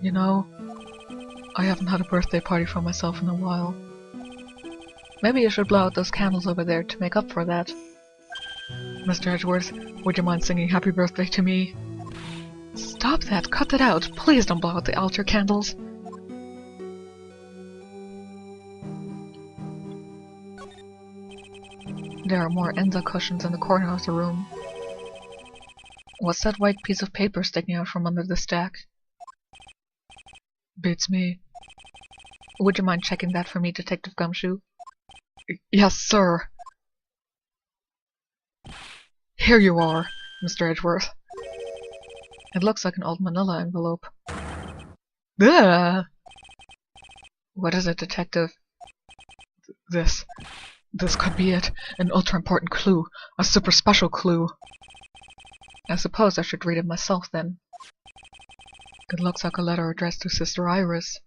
You know, I haven't had a birthday party for myself in a while. Maybe you should blow out those candles over there to make up for that. Mr. Edgeworth, would you mind singing happy birthday to me? Stop that! Cut that out! Please don't blow out the altar candles! There are more Enza cushions in the corner of the room. What's that white piece of paper sticking out from under the stack? Beats me. Would you mind checking that for me, Detective Gumshoe? Yes, sir. Here you are, Mr. Edgeworth. It looks like an old manila envelope. Ugh! What is it, Detective? This could be it. An ultra-important clue. A super special clue. I suppose I should read it myself, then. It looks like a letter addressed to Sister Iris.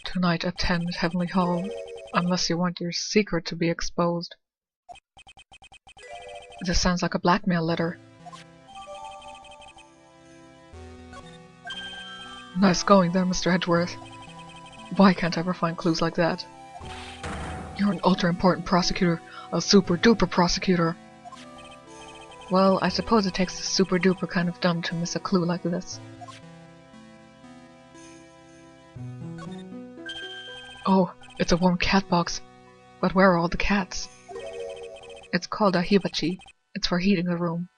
Tonight at 10 at Heavenly Hall. Unless you want your secret to be exposed. This sounds like a blackmail letter. Nice going there, Mr. Edgeworth. Why can't I ever find clues like that? You're an ultra-important prosecutor. A super-duper prosecutor. Well, I suppose it takes a super-duper kind of dumb to miss a clue like this. Oh, it's a warm cat box. But where are all the cats? It's called a hibachi. It's for heating the room.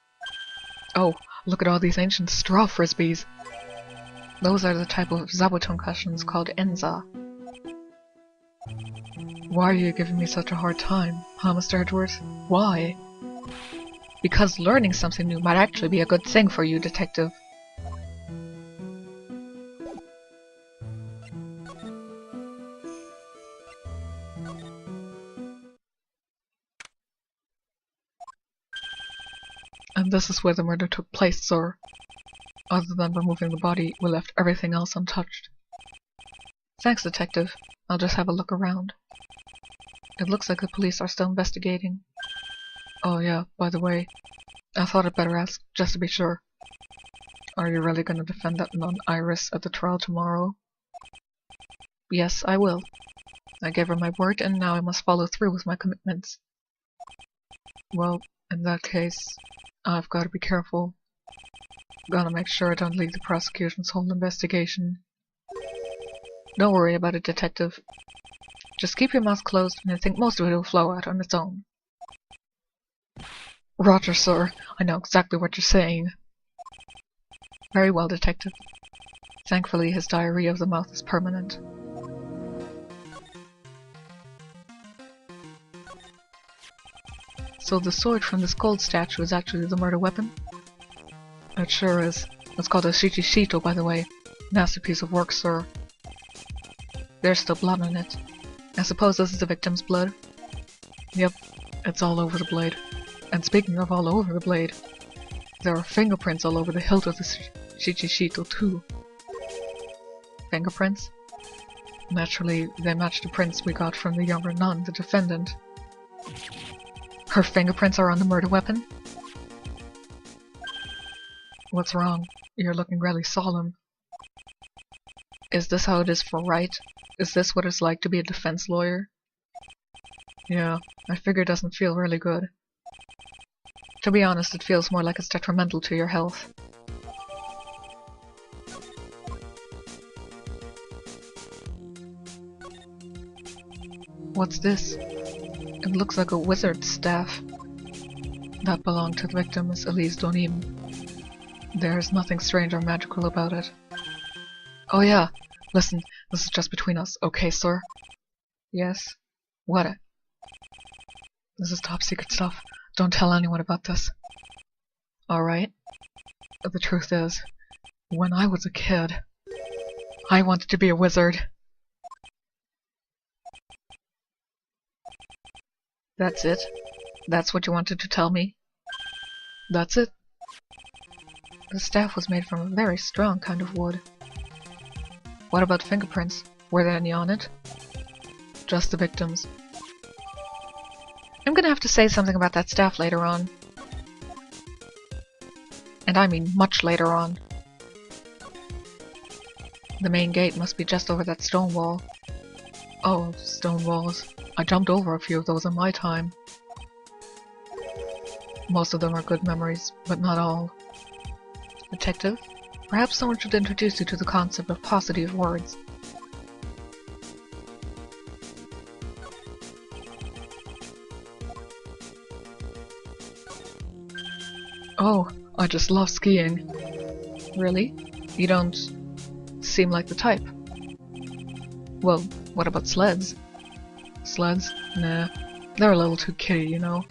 Oh, look at all these ancient straw frisbees. Those are the type of zabuton cushions called Enza. Why are you giving me such a hard time, huh, Mr. Edgeworth? Why? Because learning something new might actually be a good thing for you, Detective. And this is where the murder took place, sir. Other than removing the body, we left everything else untouched. Thanks, Detective. I'll just have a look around. It looks like the police are still investigating. Oh yeah, by the way, I thought I'd better ask, just to be sure. Are you really going to defend that nun Iris at the trial tomorrow? Yes, I will. I gave her my word, and now I must follow through with my commitments. Well, in that case, I've got to be careful. Gotta make sure I don't leak the prosecution's whole investigation. Don't worry about it, Detective. Just keep your mouth closed, and I think most of it will flow out on its own. Roger, sir. I know exactly what you're saying. Very well, Detective. Thankfully, his diarrhea of the mouth is permanent. So the sword from this gold statue is actually the murder weapon? It sure is. It's called a Shichishito, by the way. Nasty piece of work, sir. There's still blood on it. I suppose this is the victim's blood? Yep, it's all over the blade. And speaking of all over the blade, there are fingerprints all over the hilt of the Shichishito too. Fingerprints? Naturally, they match the prints we got from the younger nun, the defendant. Her fingerprints are on the murder weapon? What's wrong? You're looking really solemn. Is this how it is for right? Is this what it's like to be a defense lawyer? Yeah, I figure it doesn't feel really good. To be honest, it feels more like it's detrimental to your health. What's this? It looks like a wizard's staff. That belonged to the victim, Miss Elise Donim. There's nothing strange or magical about it. Oh yeah, listen, this is just between us, okay, sir? Yes? What? This is top secret stuff. Don't tell anyone about this. Alright. The truth is, when I was a kid, I wanted to be a wizard. That's it? That's what you wanted to tell me? That's it? The staff was made from a very strong kind of wood. What about fingerprints? Were there any on it? Just the victim's. I'm gonna have to say something about that staff later on. And I mean much later on. The main gate must be just over that stone wall. Oh, stone walls. I jumped over a few of those in my time. Most of them are good memories, but not all. Detective, perhaps someone should introduce you to the concept of positive words. Oh, I just love skiing. Really? You don't seem like the type. Well, what about sleds? Sleds? Nah. They're a little too kiddie, you know.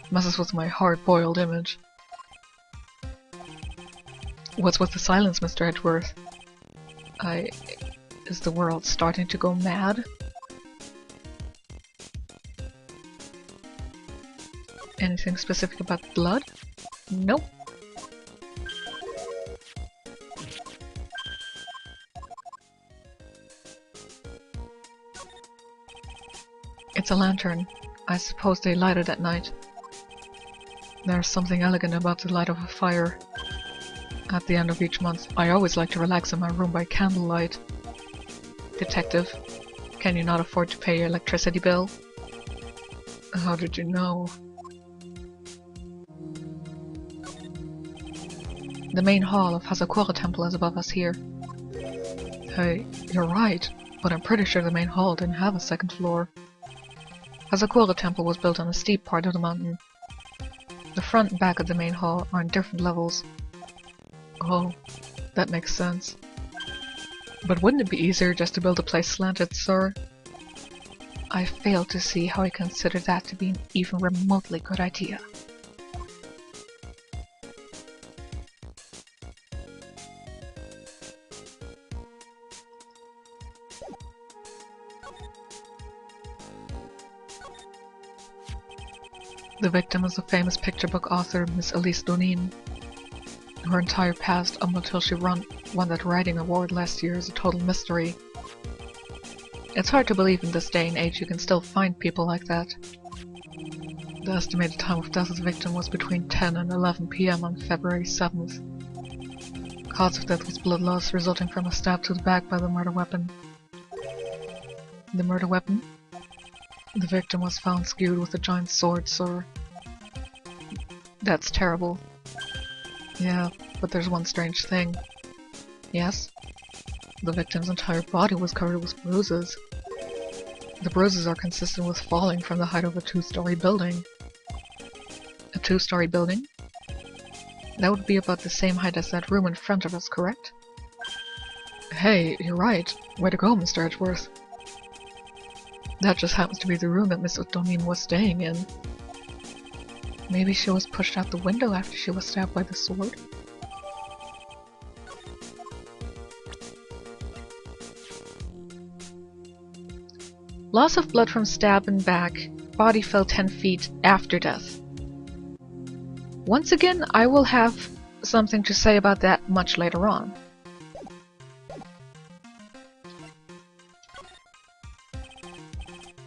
Messes with my hard-boiled image. What's with the silence, Mr. Edgeworth? Is the world starting to go mad? Anything specific about blood? Nope. It's a lantern. I suppose they light it at night. There's something elegant about the light of a fire. At the end of each month, I always like to relax in my room by candlelight. Detective, can you not afford to pay your electricity bill? How did you know? The main hall of Hazakura Temple is above us here. Hey, you're right, but I'm pretty sure the main hall didn't have a second floor. Hazakura Temple was built on a steep part of the mountain. The front and back of the main hall are on different levels. Oh, that makes sense. But wouldn't it be easier just to build a place slanted, sir? I fail to see how I consider that to be an even remotely good idea. The victim is the famous picture book author Miss Elise Donin. Her entire past up until she won that writing award last year is a total mystery. It's hard to believe in this day and age you can still find people like that. The estimated time of death of the victim was between 10 and 11 p.m. on February 7th. Cause of death was blood loss resulting from a stab to the back by the murder weapon. The murder weapon? The victim was found skewed with a giant sword, sir. That's terrible. Yeah, but there's one strange thing. Yes? The victim's entire body was covered with bruises. The bruises are consistent with falling from the height of a 2-story building. A 2-story building? That would be about the same height as that room in front of us, correct? Hey, you're right. Way to go, Mr. Edgeworth. That just happens to be the room that Miss Donin was staying in. Maybe she was pushed out the window after she was stabbed by the sword? Loss of blood from stab and back. Body fell 10 feet after death. Once again, I will have something to say about that much later on.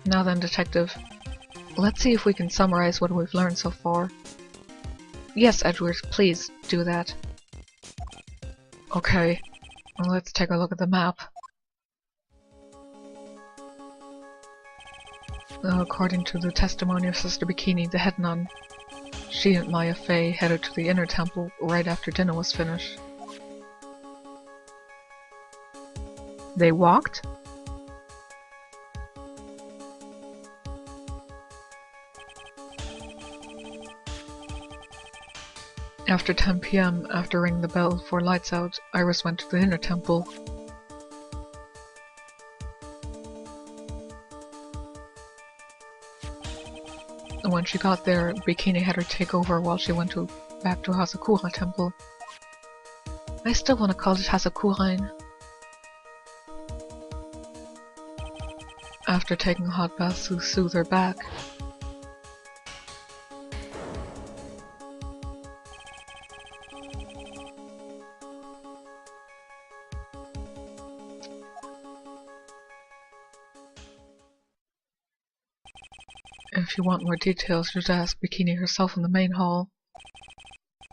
Now then, Detective. Let's see if we can summarize what we've learned so far. Yes, Edgeworth, please do that. Okay, well, let's take a look at the map. According to the testimony of Sister Bikini, the head nun, she and Maya Fey headed to the inner temple right after dinner was finished. They walked? After 10 p.m., after ringing the bell for lights out, Iris went to the inner temple. When she got there, Bikini had her take over while she went back to Hasakura Temple. I still want to call it Hasakurain. After taking a hot bath to soothe her back, if you want more details, just ask Bikini herself in the main hall.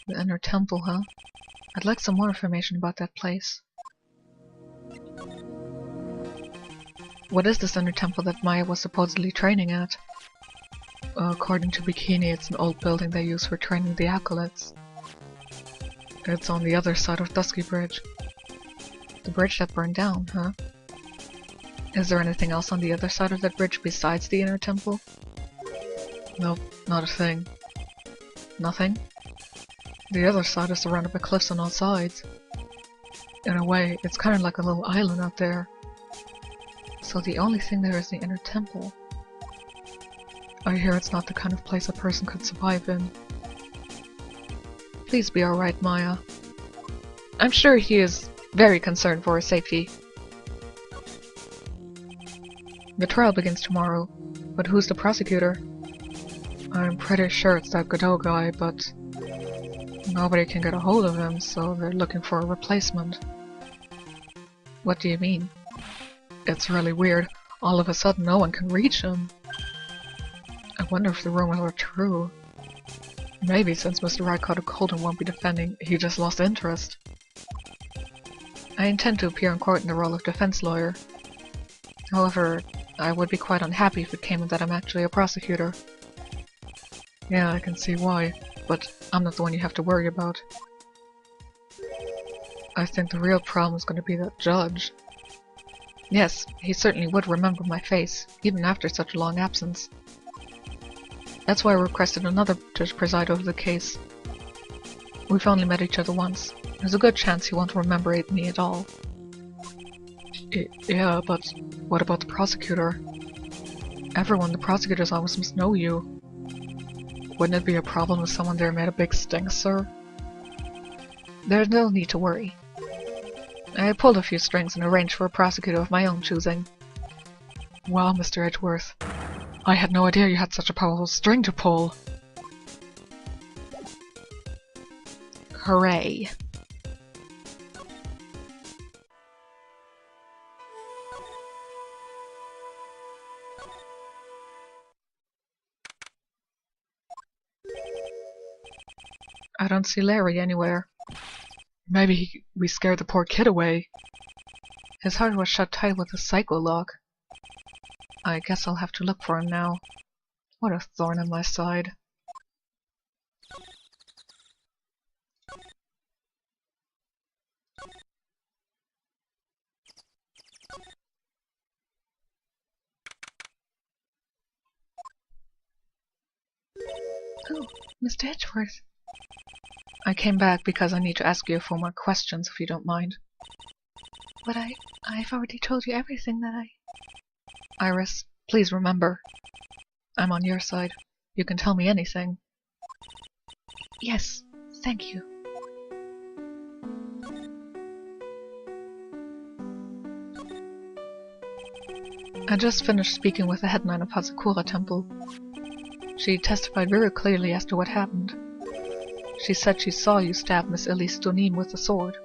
The inner temple, huh? I'd like some more information about that place. What is this inner temple that Maya was supposedly training at? According to Bikini, it's an old building they use for training the acolytes. It's on the other side of Dusky Bridge. The bridge that burned down, huh? Is there anything else on the other side of that bridge besides the inner temple? Nope, not a thing. Nothing? The other side is surrounded by cliffs on all sides. In a way, it's kind of like a little island out there. So the only thing there is the inner temple. I hear it's not the kind of place a person could survive in. Please be alright, Maya. I'm sure he is very concerned for her safety. The trial begins tomorrow, but who's the prosecutor? I'm pretty sure it's that Godot guy, but nobody can get a hold of him, so they're looking for a replacement. What do you mean? It's really weird. All of a sudden no one can reach him. I wonder if the rumors are true. Maybe since Mr. Wright caught a cold and won't be defending, he just lost interest. I intend to appear in court in the role of defense lawyer. However, I would be quite unhappy if it came that I'm actually a prosecutor. Yeah, I can see why, but I'm not the one you have to worry about. I think the real problem is going to be that judge. Yes, he certainly would remember my face, even after such a long absence. That's why I requested another judge preside over the case. We've only met each other once. There's a good chance he won't remember me at all. Yeah, but what about the prosecutor? Everyone in the prosecutor's office must know you. Wouldn't it be a problem if someone there made a big stink, sir? There's no need to worry. I pulled a few strings and arranged for a prosecutor of my own choosing. Wow, Mr. Edgeworth. I had no idea you had such a powerful string to pull. Hooray. I don't see Larry anywhere. Maybe we scared the poor kid away. His heart was shut tight with a psycho lock. I guess I'll have to look for him now. What a thorn in my side. Oh, Mr. Edgeworth. I came back because I need to ask you a few more questions, if you don't mind. But I've already told you everything that Iris, please remember. I'm on your side. You can tell me anything. Yes, thank you. I just finished speaking with the headman of Hazakura Temple. She testified very clearly as to what happened. She said she saw you stab Miss Elise Donin with a sword.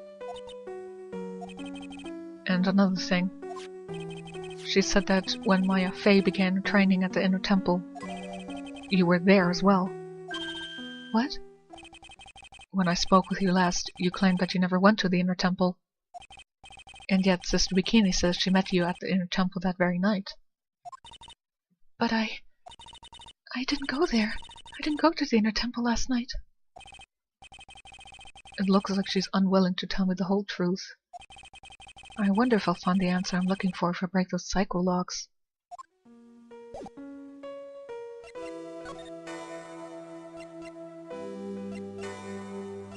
And another thing. She said that when Maya Fey began training at the Inner Temple, you were there as well. What? When I spoke with you last, you claimed that you never went to the Inner Temple. And yet Sister Bikini says she met you at the Inner Temple that very night. But I didn't go there. I didn't go to the Inner Temple last night. It looks like she's unwilling to tell me the whole truth. I wonder if I'll find the answer I'm looking for if I break those psycho locks.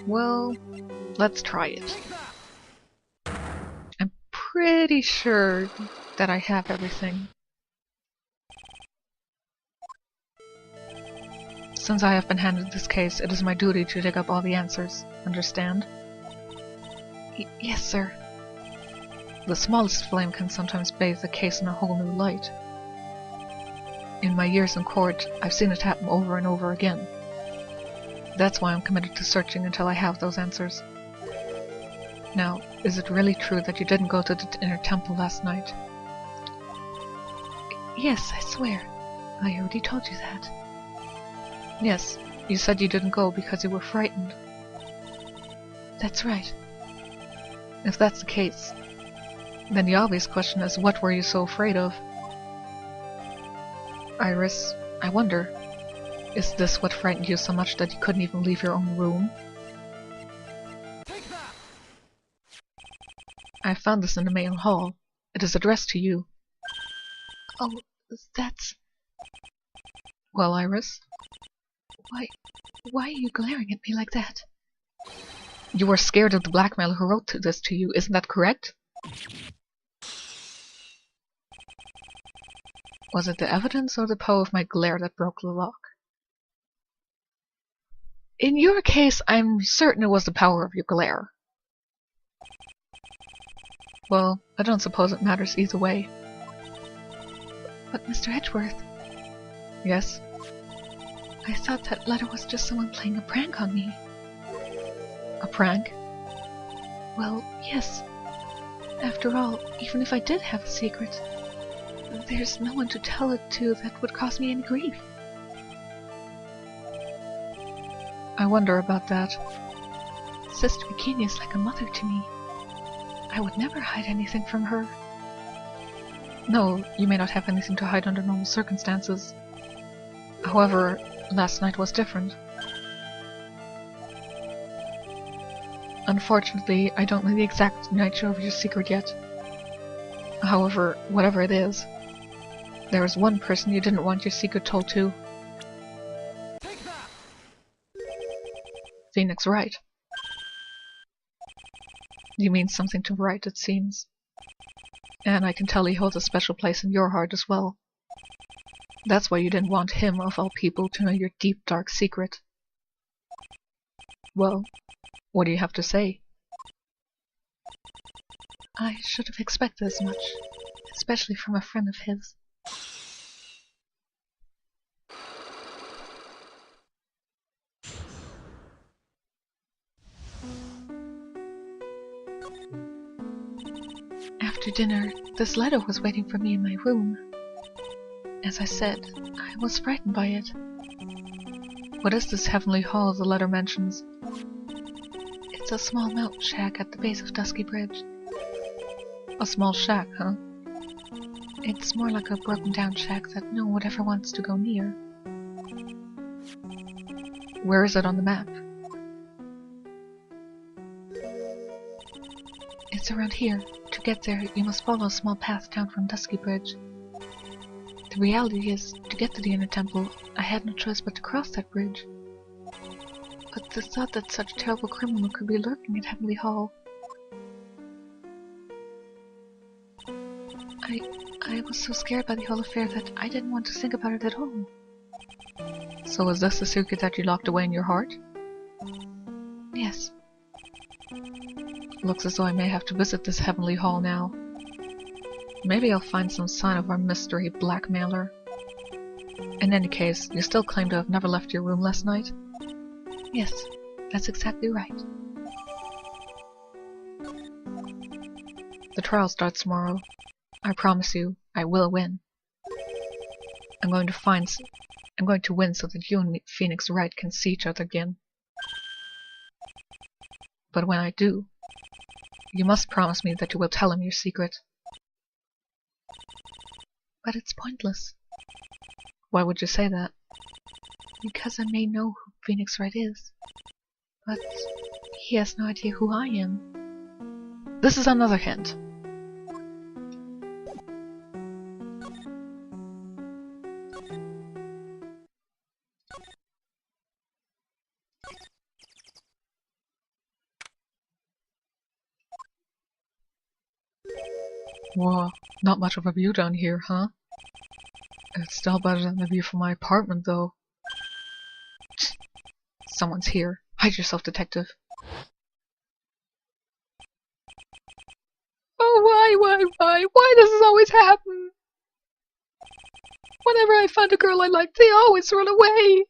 Well, let's try it. I'm pretty sure that I have everything. Since I have been handed this case, it is my duty to dig up all the answers. Understand? Yes, sir. The smallest flame can sometimes bathe the case in a whole new light. In my years in court, I've seen it happen over and over again. That's why I'm committed to searching until I have those answers. Now, is it really true that you didn't go to the Inner Temple last night? Yes, I swear. I already told you that. Yes, you said you didn't go because you were frightened. That's right. If that's the case, then the obvious question is, what were you so afraid of? Iris, I wonder, is this what frightened you so much that you couldn't even leave your own room? I found this in the main hall. It is addressed to you. Oh, that's... Well, Iris? Why are you glaring at me like that? You were scared of the blackmailer who wrote this to you, isn't that correct? Was it the evidence or the power of my glare that broke the lock? In your case, I'm certain it was the power of your glare. Well, I don't suppose it matters either way. But Mr. Edgeworth... Yes? I thought that letter was just someone playing a prank on me. A prank? Well, yes. After all, even if I did have a secret, there's no one to tell it to that would cause me any grief. I wonder about that. Sister Bikini is like a mother to me. I would never hide anything from her. No, you may not have anything to hide under normal circumstances. However, last night was different. Unfortunately, I don't know the exact nature of your secret yet. However, whatever it is, there is one person you didn't want your secret told to. Phoenix Wright. You mean something to Wright, it seems. And I can tell he holds a special place in your heart as well. That's why you didn't want him, of all people, to know your deep, dark secret. Well, what do you have to say? I should have expected as much, especially from a friend of his. After dinner, this letter was waiting for me in my room. As I said, I was frightened by it. What is this heavenly hall the letter mentions? It's a small mountain shack at the base of Dusky Bridge. A small shack, huh? It's more like a broken-down shack that no one ever wants to go near. Where is it on the map? It's around here. To get there, you must follow a small path down from Dusky Bridge. The reality is, to get to the Inner Temple, I had no choice but to cross that bridge. But the thought that such a terrible criminal could be lurking at Heavenly Hall... I was so scared by the whole affair that I didn't want to think about it at all. So is this the secret that you locked away in your heart? Yes. Looks as though I may have to visit this heavenly hall now. Maybe I'll find some sign of our mystery blackmailer. In any case, you still claim to have never left your room last night? Yes, that's exactly right. The trial starts tomorrow. I promise you, I will win. I'm going to win so that you and Phoenix Wright can see each other again. But when I do, you must promise me that you will tell him your secret. But it's pointless. Why would you say that? Because I may know who Phoenix Wright is. But he has no idea who I am. This is another hint. Whoa, not much of a view down here, huh? It's still better than the view from my apartment, though. Someone's here. Hide yourself, detective. Oh, why does this always happen? Whenever I find a girl I like, they always run away.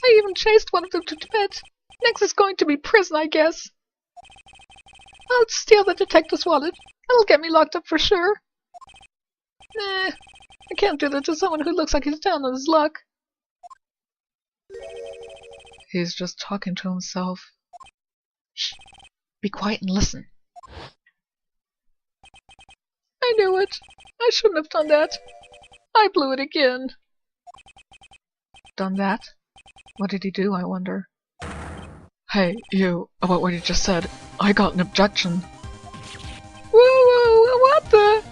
I even chased one of them to Tibet. Next is going to be prison, I guess. I'll steal the detective's wallet. That'll get me locked up for sure. Nah, I can't do that to someone who looks like he's down on his luck. He's just talking to himself. Shh! Be quiet and listen. I knew it. I shouldn't have done that. I blew it again. Done that? What did he do, I wonder? Hey, you, about what you just said. I got an objection. Whoa, what the?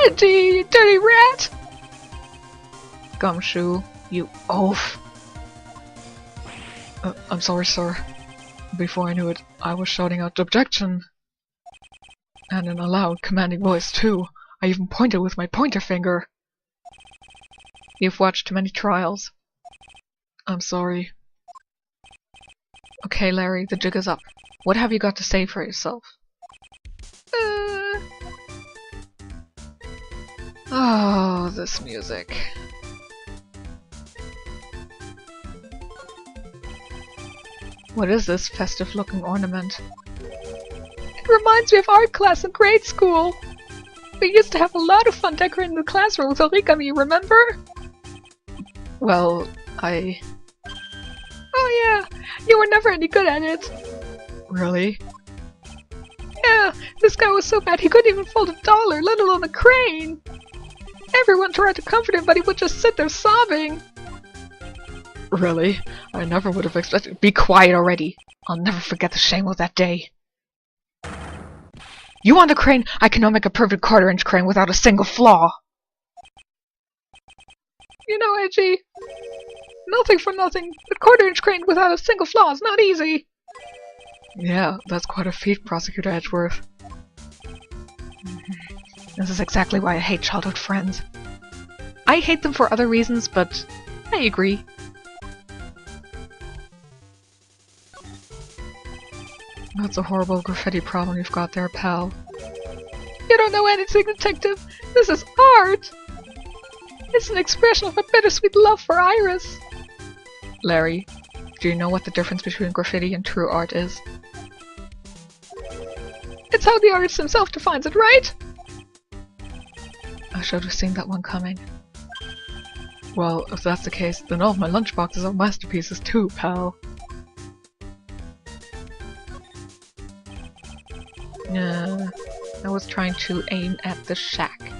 Eddie, you dirty rat! Gumshoe, you oaf. I'm sorry, sir. Before I knew it, I was shouting out objection. And in a loud, commanding voice, too. I even pointed with my pointer finger. You've watched too many trials. I'm sorry. Okay, Larry, the jig is up. What have you got to say for yourself? Oh, this music. What is this festive-looking ornament? It reminds me of art class in grade school. We used to have a lot of fun decorating the classroom with origami, remember? Well, Oh yeah, you were never any good at it. Really? Yeah, this guy was so bad he couldn't even fold $1, let alone a crane. Everyone tried to comfort him, but he would just sit there sobbing. Really? I never would have expected— Be quiet already! I'll never forget the shame of that day. You want a crane? I can now make a perfect quarter-inch crane without a single flaw! You know, Edgy, nothing for nothing, but quarter-inch crane without a single flaw is not easy. Yeah, that's quite a feat, Prosecutor Edgeworth. This is exactly why I hate childhood friends. I hate them for other reasons, but I agree. That's a horrible graffiti problem you've got there, pal. You don't know anything, detective. This is art. It's an expression of a bittersweet love for Iris. Larry, do you know what the difference between graffiti and true art is? It's how the artist himself defines it, right? should have seen that one coming. Well, if that's the case, then all of my lunchboxes are masterpieces too, pal. I was trying to aim at the shack.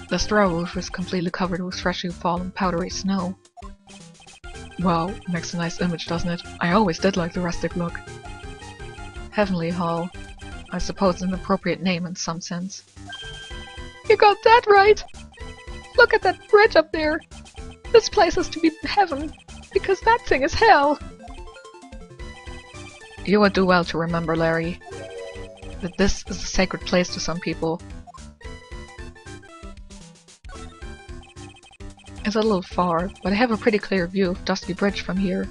The straw roof is completely covered with freshly fallen powdery snow. Wow, makes a nice image, doesn't it? I always did like the rustic look. Heavenly Hall. I suppose an appropriate name in some sense. You got that right! Look at that bridge up there! This place is to be heaven, because that thing is hell! You would do well to remember, Larry, that this is a sacred place to some people. It's a little far, but I have a pretty clear view of Dusky Bridge from here.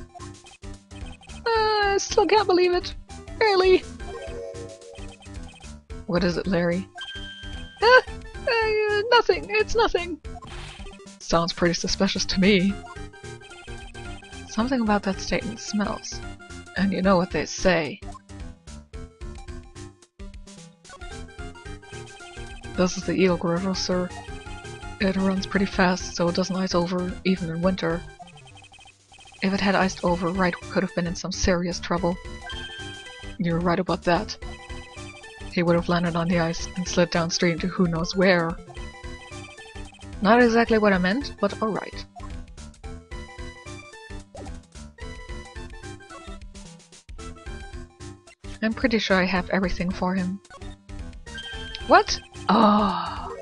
I still can't believe it. Really. What is it, Larry? Nothing. It's nothing. Sounds pretty suspicious to me. Something about that statement smells. And you know what they say. This is the Eagle River, sir. It runs pretty fast, so it doesn't ice over, even in winter. If it had iced over, Wright could have been in some serious trouble. You're right about that. He would have landed on the ice and slid downstream to who knows where. Not exactly what I meant, but alright. I'm pretty sure I have everything for him. What? Oh.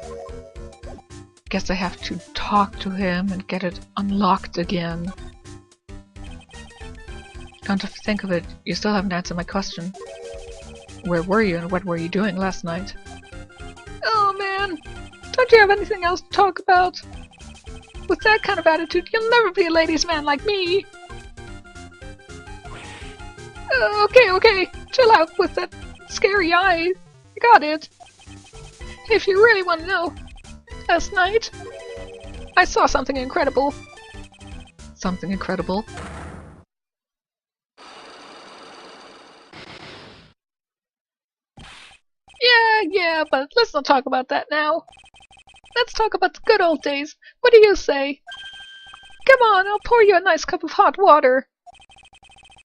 Guess I have to talk to him and get it unlocked again. Come to think of it, you still haven't answered my question. Where were you and what were you doing last night? Oh man, don't you have anything else to talk about? With that kind of attitude, you'll never be a ladies' man like me. Okay, chill out with that scary eye. I got it. If you really want to know, last night, I saw something incredible. Something incredible? Yeah, but let's not talk about that now. Let's talk about the good old days. What do you say? Come on, I'll pour you a nice cup of hot water.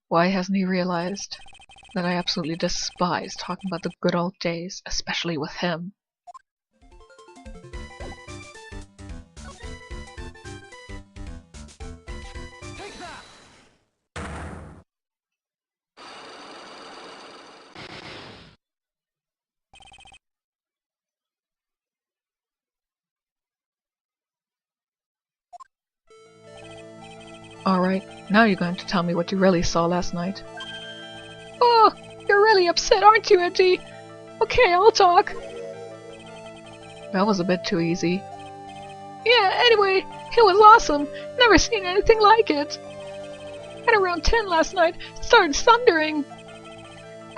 Why hasn't he realized that I absolutely despise talking about the good old days, especially with him? Alright, now you're going to tell me what you really saw last night. Oh, you're really upset, aren't you, Edgy? Okay, I'll talk. That was a bit too easy. Yeah, anyway, it was awesome. Never seen anything like it. At around 10 last night, it started thundering.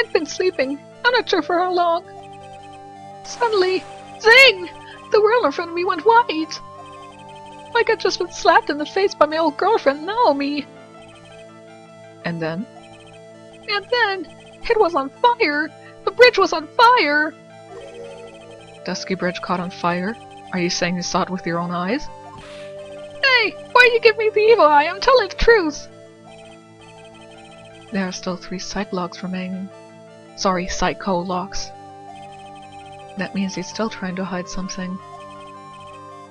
I'd been sleeping, I'm not sure for how long. Suddenly, zing! The world in front of me went white. Like I'd just been slapped in the face by my old girlfriend, Naomi. And then? And then, it was on fire! The bridge was on fire! Dusky Bridge caught on fire? Are you saying you saw it with your own eyes? Hey, why you give me the evil eye? I'm telling the truth! There are still 3 psych logs remaining. Sorry, psycho logs. That means he's still trying to hide something.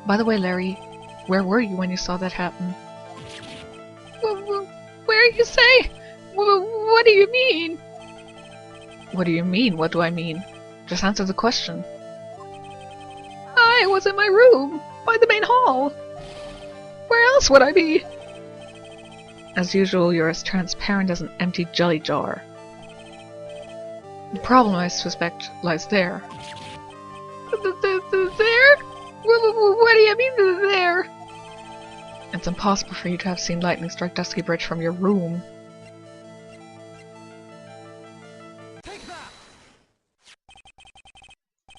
By the way, Larry, where were you when you saw that happen? Where you say? What do you mean? What do you mean? What do I mean? Just answer the question. I was in my room, by the main hall. Where else would I be? As usual, you're as transparent as an empty jelly jar. The problem, I suspect, lies there. There? What do you mean, there? It's impossible for you to have seen lightning strike Dusky Bridge from your room.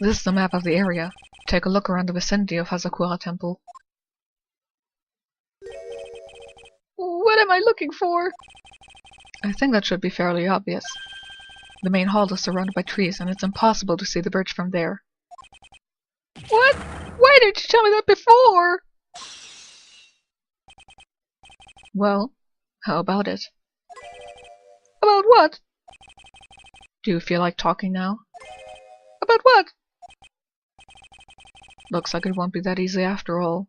This is the map of the area. Take a look around the vicinity of Hazakura Temple. What am I looking for? I think that should be fairly obvious. The main hall is surrounded by trees, and it's impossible to see the bridge from there. Why didn't you tell me that before? Well, how about it? About what? Do you feel like talking now? About what? Looks like it won't be that easy after all.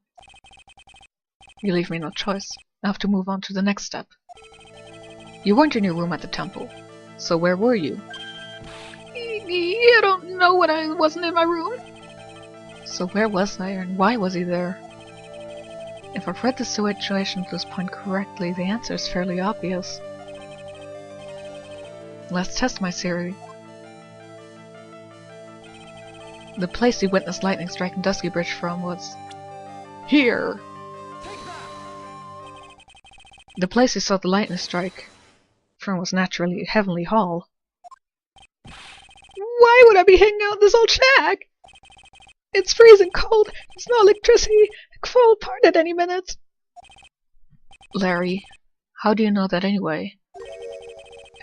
You leave me no choice. I have to move on to the next step. You weren't in your room at the temple, so where were you? You don't know when I wasn't in my room? So where was I, and why was he there? If I've read the situation to this point correctly, the answer is fairly obvious. Let's test my theory. The place you witnessed lightning striking Dusky Bridge from was... here! The place you saw the lightning strike from was naturally Heavenly Hall. Why would I be hanging out in this old shack? It's freezing cold, there's no electricity, it could fall apart at any minute. Larry, how do you know that anyway?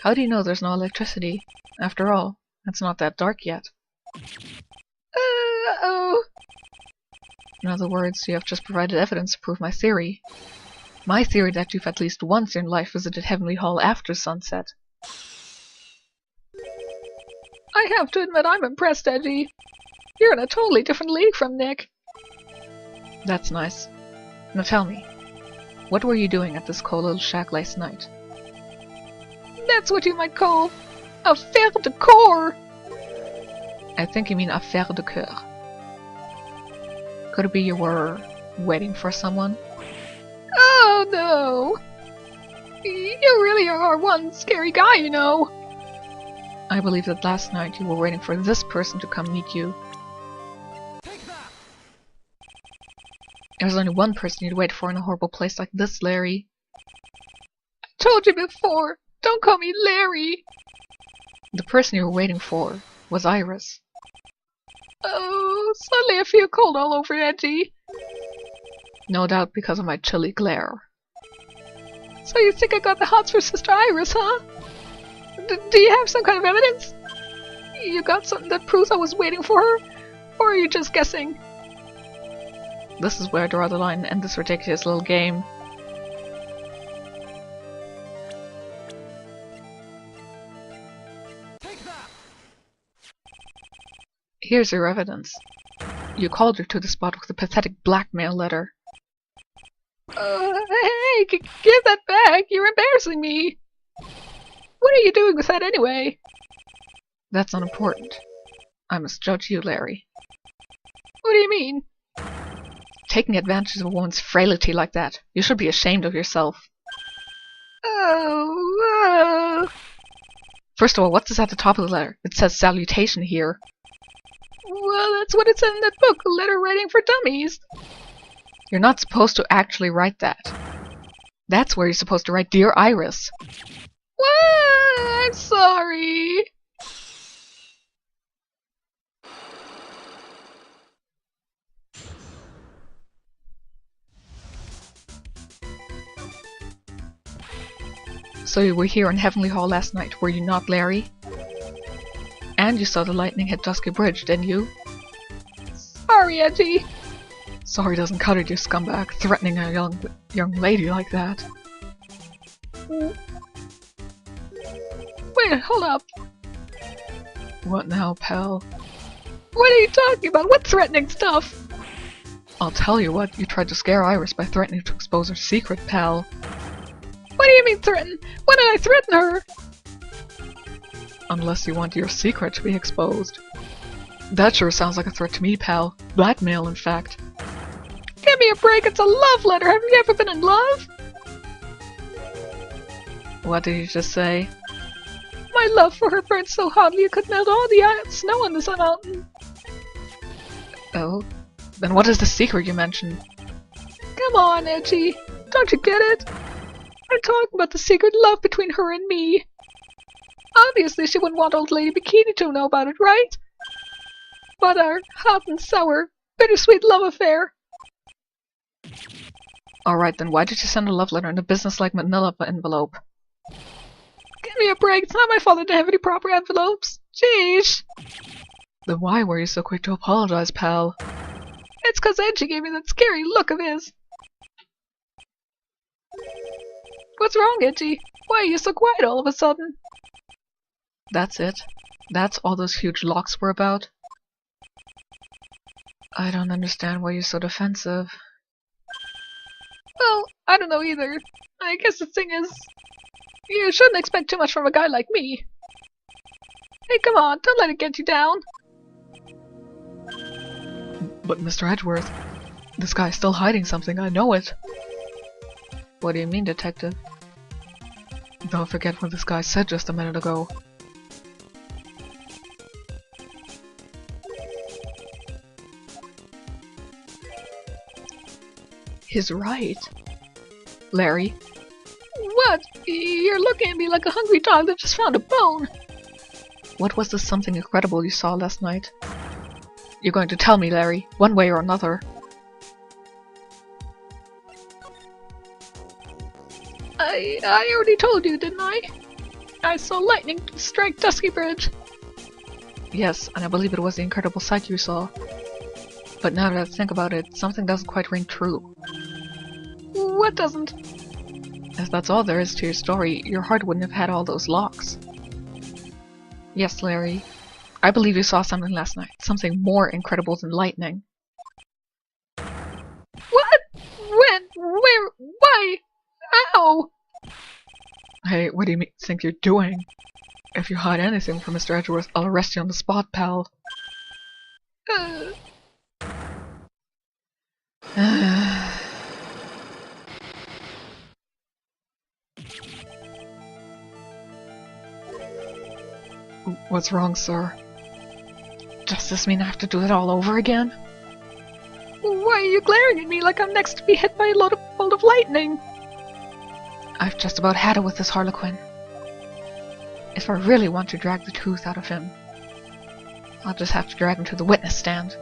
How do you know there's no electricity? After all, it's not that dark yet. Uh-oh. In other words, you have just provided evidence to prove my theory. My theory that you've at least once in life visited Heavenly Hall after sunset. I have to admit I'm impressed, Edgy. You're in a totally different league from Nick. That's nice. Now tell me, what were you doing at this cold little shack last night? That's what you might call a faire de corps. I think you mean affaire de coeur. Could it be you were waiting for someone? Oh no! You really are one scary guy, you know. I believe that last night you were waiting for this person to come meet you. There's only one person you'd wait for in a horrible place like this, Larry. I told you before, don't call me Larry. The person you were waiting for was Iris. Oh, suddenly I feel cold all over, Edgy. No doubt because of my chilly glare. So you think I got the hots for Sister Iris, huh? Do you have some kind of evidence? You got something that proves I was waiting for her? Or are you just guessing? This is where I draw the line and end this ridiculous little game. Here's your evidence. You called her to the spot with a pathetic blackmail letter. Hey, give that back! You're embarrassing me! What are you doing with that anyway? That's unimportant. I must judge you, Larry. What do you mean? Taking advantage of a woman's frailty like that. You should be ashamed of yourself. Oh, First of all, what's this at the top of the letter? It says salutation here. well, that's what it said in that book, a letter writing for dummies. You're not supposed to actually write that. That's where you're supposed to write Dear Iris. What? I'm sorry. So you were here in Heavenly Hall last night, were you not, Larry? And you saw the lightning hit Dusky Bridge, didn't you? Sorry, Edgy. Sorry doesn't cut it, you scumbag, threatening a young lady like that. Wait, hold up. What now, pal? What are you talking about? What threatening stuff? I'll tell you what, you tried to scare Iris by threatening to expose her secret, pal. What do you mean threaten? When did I threaten her? Unless you want your secret to be exposed. That sure sounds like a threat to me, pal. Blackmail, in fact. Give me a break, it's a love letter. Have you ever been in love? What did you just say? My love for her burned so hotly it could melt all the snow on this mountain. Oh? Then what is the secret you mentioned? Come on, Edgy. Don't you get it? I'm talking about the secret love between her and me. Obviously she wouldn't want Old Lady Bikini to know about it, right? But our hot and sour, bittersweet love affair. Alright then, why did you send a love letter in a business-like manila envelope? Give me a break, it's not my fault I didn't have any proper envelopes. Jeez. Then why were you so quick to apologize, pal? It's 'cause Edgy gave me that scary look of his. What's wrong, Edgy? Why are you so quiet all of a sudden? That's it? That's all those huge locks were about? I don't understand why you're so defensive. Well, I don't know either. I guess the thing is, you shouldn't expect too much from a guy like me. Hey, come on, don't let it get you down. But Mr. Edgeworth, this guy's still hiding something, I know it. What do you mean, detective? Don't forget what this guy said just a minute ago. He's right. Larry? What? You're looking at me like a hungry dog that just found a bone. What was the something incredible you saw last night? You're going to tell me, Larry, one way or another. I already told you, didn't I? I saw lightning strike Dusky Bridge. Yes, and I believe it was the incredible sight you saw. But now that I think about it, something doesn't quite ring true. What doesn't? If that's all there is to your story, your heart wouldn't have had all those locks. Yes, Larry. I believe you saw something last night. Something more incredible than lightning. What? When? Where? Why? Ow! Hey, what do you think you're doing? If you hide anything from Mr. Edgeworth, I'll arrest you on the spot, pal. What's wrong, sir? Does this mean I have to do it all over again? Why are you glaring at me like I'm next to be hit by a bolt of lightning? I've just about had it with this Harlequin. If I really want to drag the truth out of him, I'll just have to drag him to the witness stand.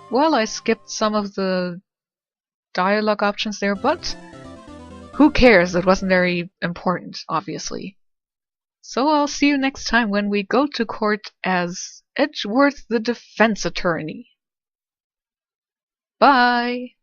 Well, I skipped some of the dialogue options there, but who cares? It wasn't very important, obviously. So I'll see you next time when we go to court as Edgeworth the defense attorney. Bye!